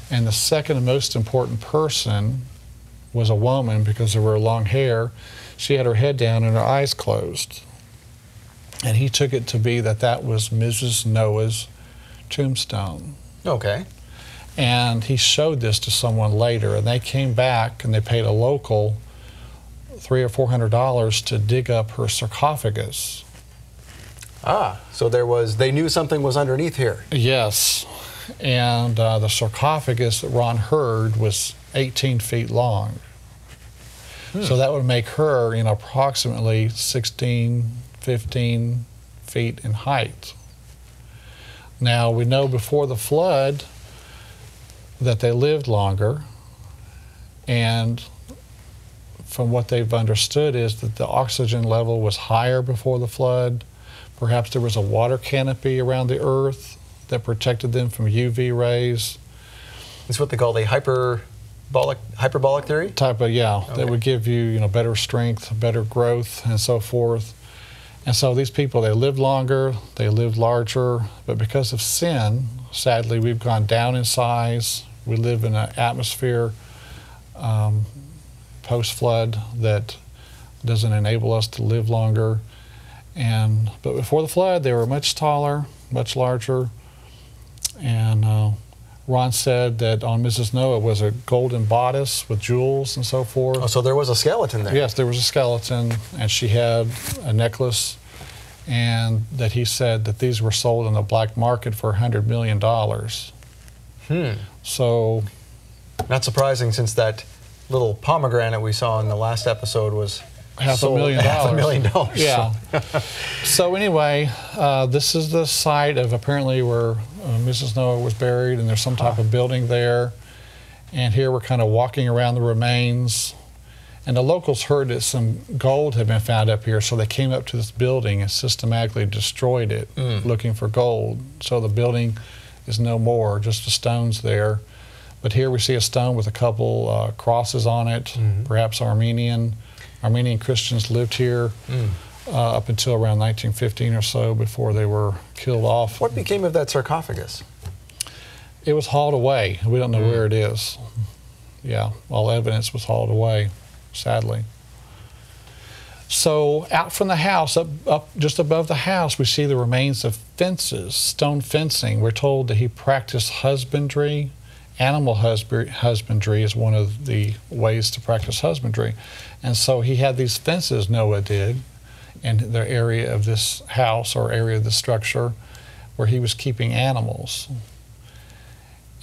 And the second most important person was a woman, because of her long hair. She had her head down and her eyes closed. And he took it to be that that was Mrs. Noah's tombstone. Okay. And he showed this to someone later, and they came back and they paid a local $300 or $400 to dig up her sarcophagus. So they knew something was underneath here. Yes, and the sarcophagus that Ron heard was 18 feet long. So that would make her, approximately 16, 15 feet in height. Now, we know before the flood that they lived longer, and from what they've understood is that the oxygen level was higher before the flood. Perhaps there was a water canopy around the earth that protected them from UV rays. It's what they call the hyperbolic theory? Type of, that would give you, better strength, better growth, and so forth. And so these people, they lived longer, they lived larger, but because of sin, sadly, we've gone down in size. We live in an atmosphere post-flood that doesn't enable us to live longer. But before the flood, they were much taller, much larger. And Ron said that on Mrs. Noah was a golden bodice with jewels and so forth. Oh, so there was a skeleton there? Yes, there was a skeleton, and she had a necklace, and that he said that these were sold on the black market for $100 million. So, not surprising, since that little pomegranate we saw in the last episode was $500,000. $500,000. Yeah. So anyway, this is the site of apparently where Mrs. Noah was buried, and there's some type of building there. And here we're kind of walking around the remains. And the locals heard that some gold had been found up here, so they came up to this building and systematically destroyed it, looking for gold. So the building is no more, just the stones there. But here we see a stone with a couple crosses on it, perhaps Armenian Christians lived here up until around 1915 or so, before they were killed off. What became of that sarcophagus? It was hauled away. We don't know where it is. Yeah, all evidence was hauled away, sadly. So out from the house, up just above the house, we see the remains of fences, stone fencing. We're told that he practiced husbandry. Animal husbandry is one of the ways to practice husbandry. And so he had these fences, Noah did, in the area of this house or area of the structure, where he was keeping animals.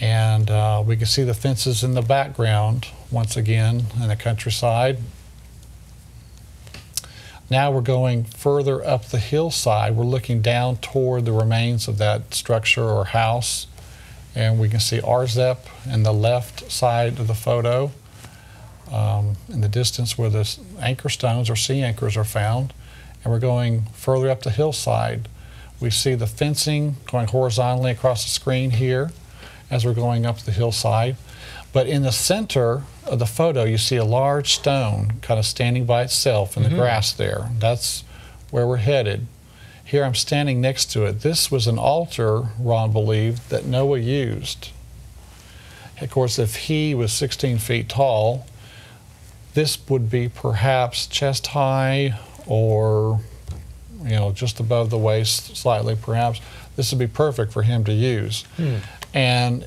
And we can see the fences in the background once again in the countryside. Now we're going further up the hillside. We're looking down toward the remains of that structure or house, and we can see Arzep in the left side of the photo, in the distance where the anchor stones or sea anchors are found. And we're going further up the hillside. We see the fencing going horizontally across the screen here as we're going up the hillside. But in the center of the photo, you see a large stone kind of standing by itself in the grass there. That's where we're headed. Here I'm standing next to it. This was an altar, Ron believed, that Noah used. Of course, if he was 16 feet tall, this would be perhaps chest high or, you know, just above the waist slightly perhaps. This would be perfect for him to use. And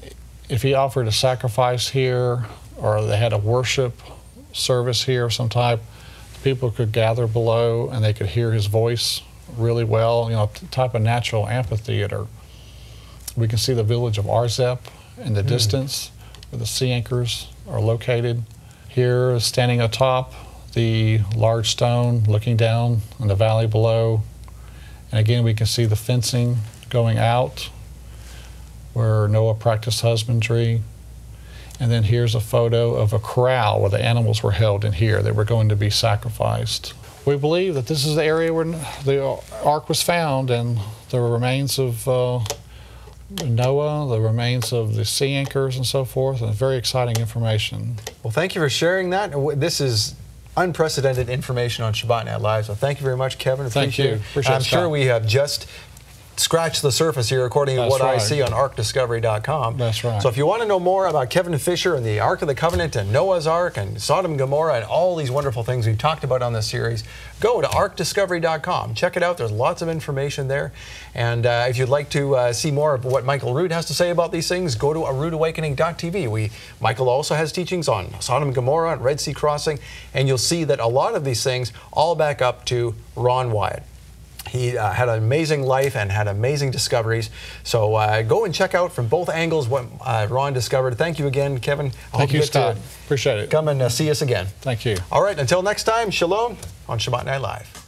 if he offered a sacrifice here, or they had a worship service here of some type, people could gather below and they could hear his voice really well, you know, type of natural amphitheater. We can see the village of Arzep in the distance where the sea anchors are located. Here, standing atop the large stone, looking down in the valley below. And again, we can see the fencing going out where Noah practiced husbandry. And then here's a photo of a corral where the animals were held in here. They were going to be sacrificed. We believe that this is the area where the ark was found, and the remains of Noah, the remains of the sea anchors and so forth, and very exciting information. Well, thank you for sharing that. This is unprecedented information on Shabbat Night Live, so thank you very much, Kevin. Thank you. Appreciate it. I'm sure we have just scratch the surface here according to what I see on arcdiscovery.com. That's right. So if you want to know more about Kevin Fisher and the Ark of the Covenant and Noah's Ark and Sodom and Gomorrah and all these wonderful things we've talked about on this series, go to arcdiscovery.com. Check it out. There's lots of information there. And if you'd like to see more of what Michael Rood has to say about these things, go to aroodawakening.tv. Michael also has teachings on Sodom and Gomorrah and Red Sea crossing, and you'll see that a lot of these things all back up to Ron Wyatt. He had an amazing life and had amazing discoveries. So go and check out from both angles what Ron discovered. Thank you again, Kevin. Thank you, Scott. Appreciate it. Come and see us again. Thank you. All right, until next time, shalom on Shabbat Night Live.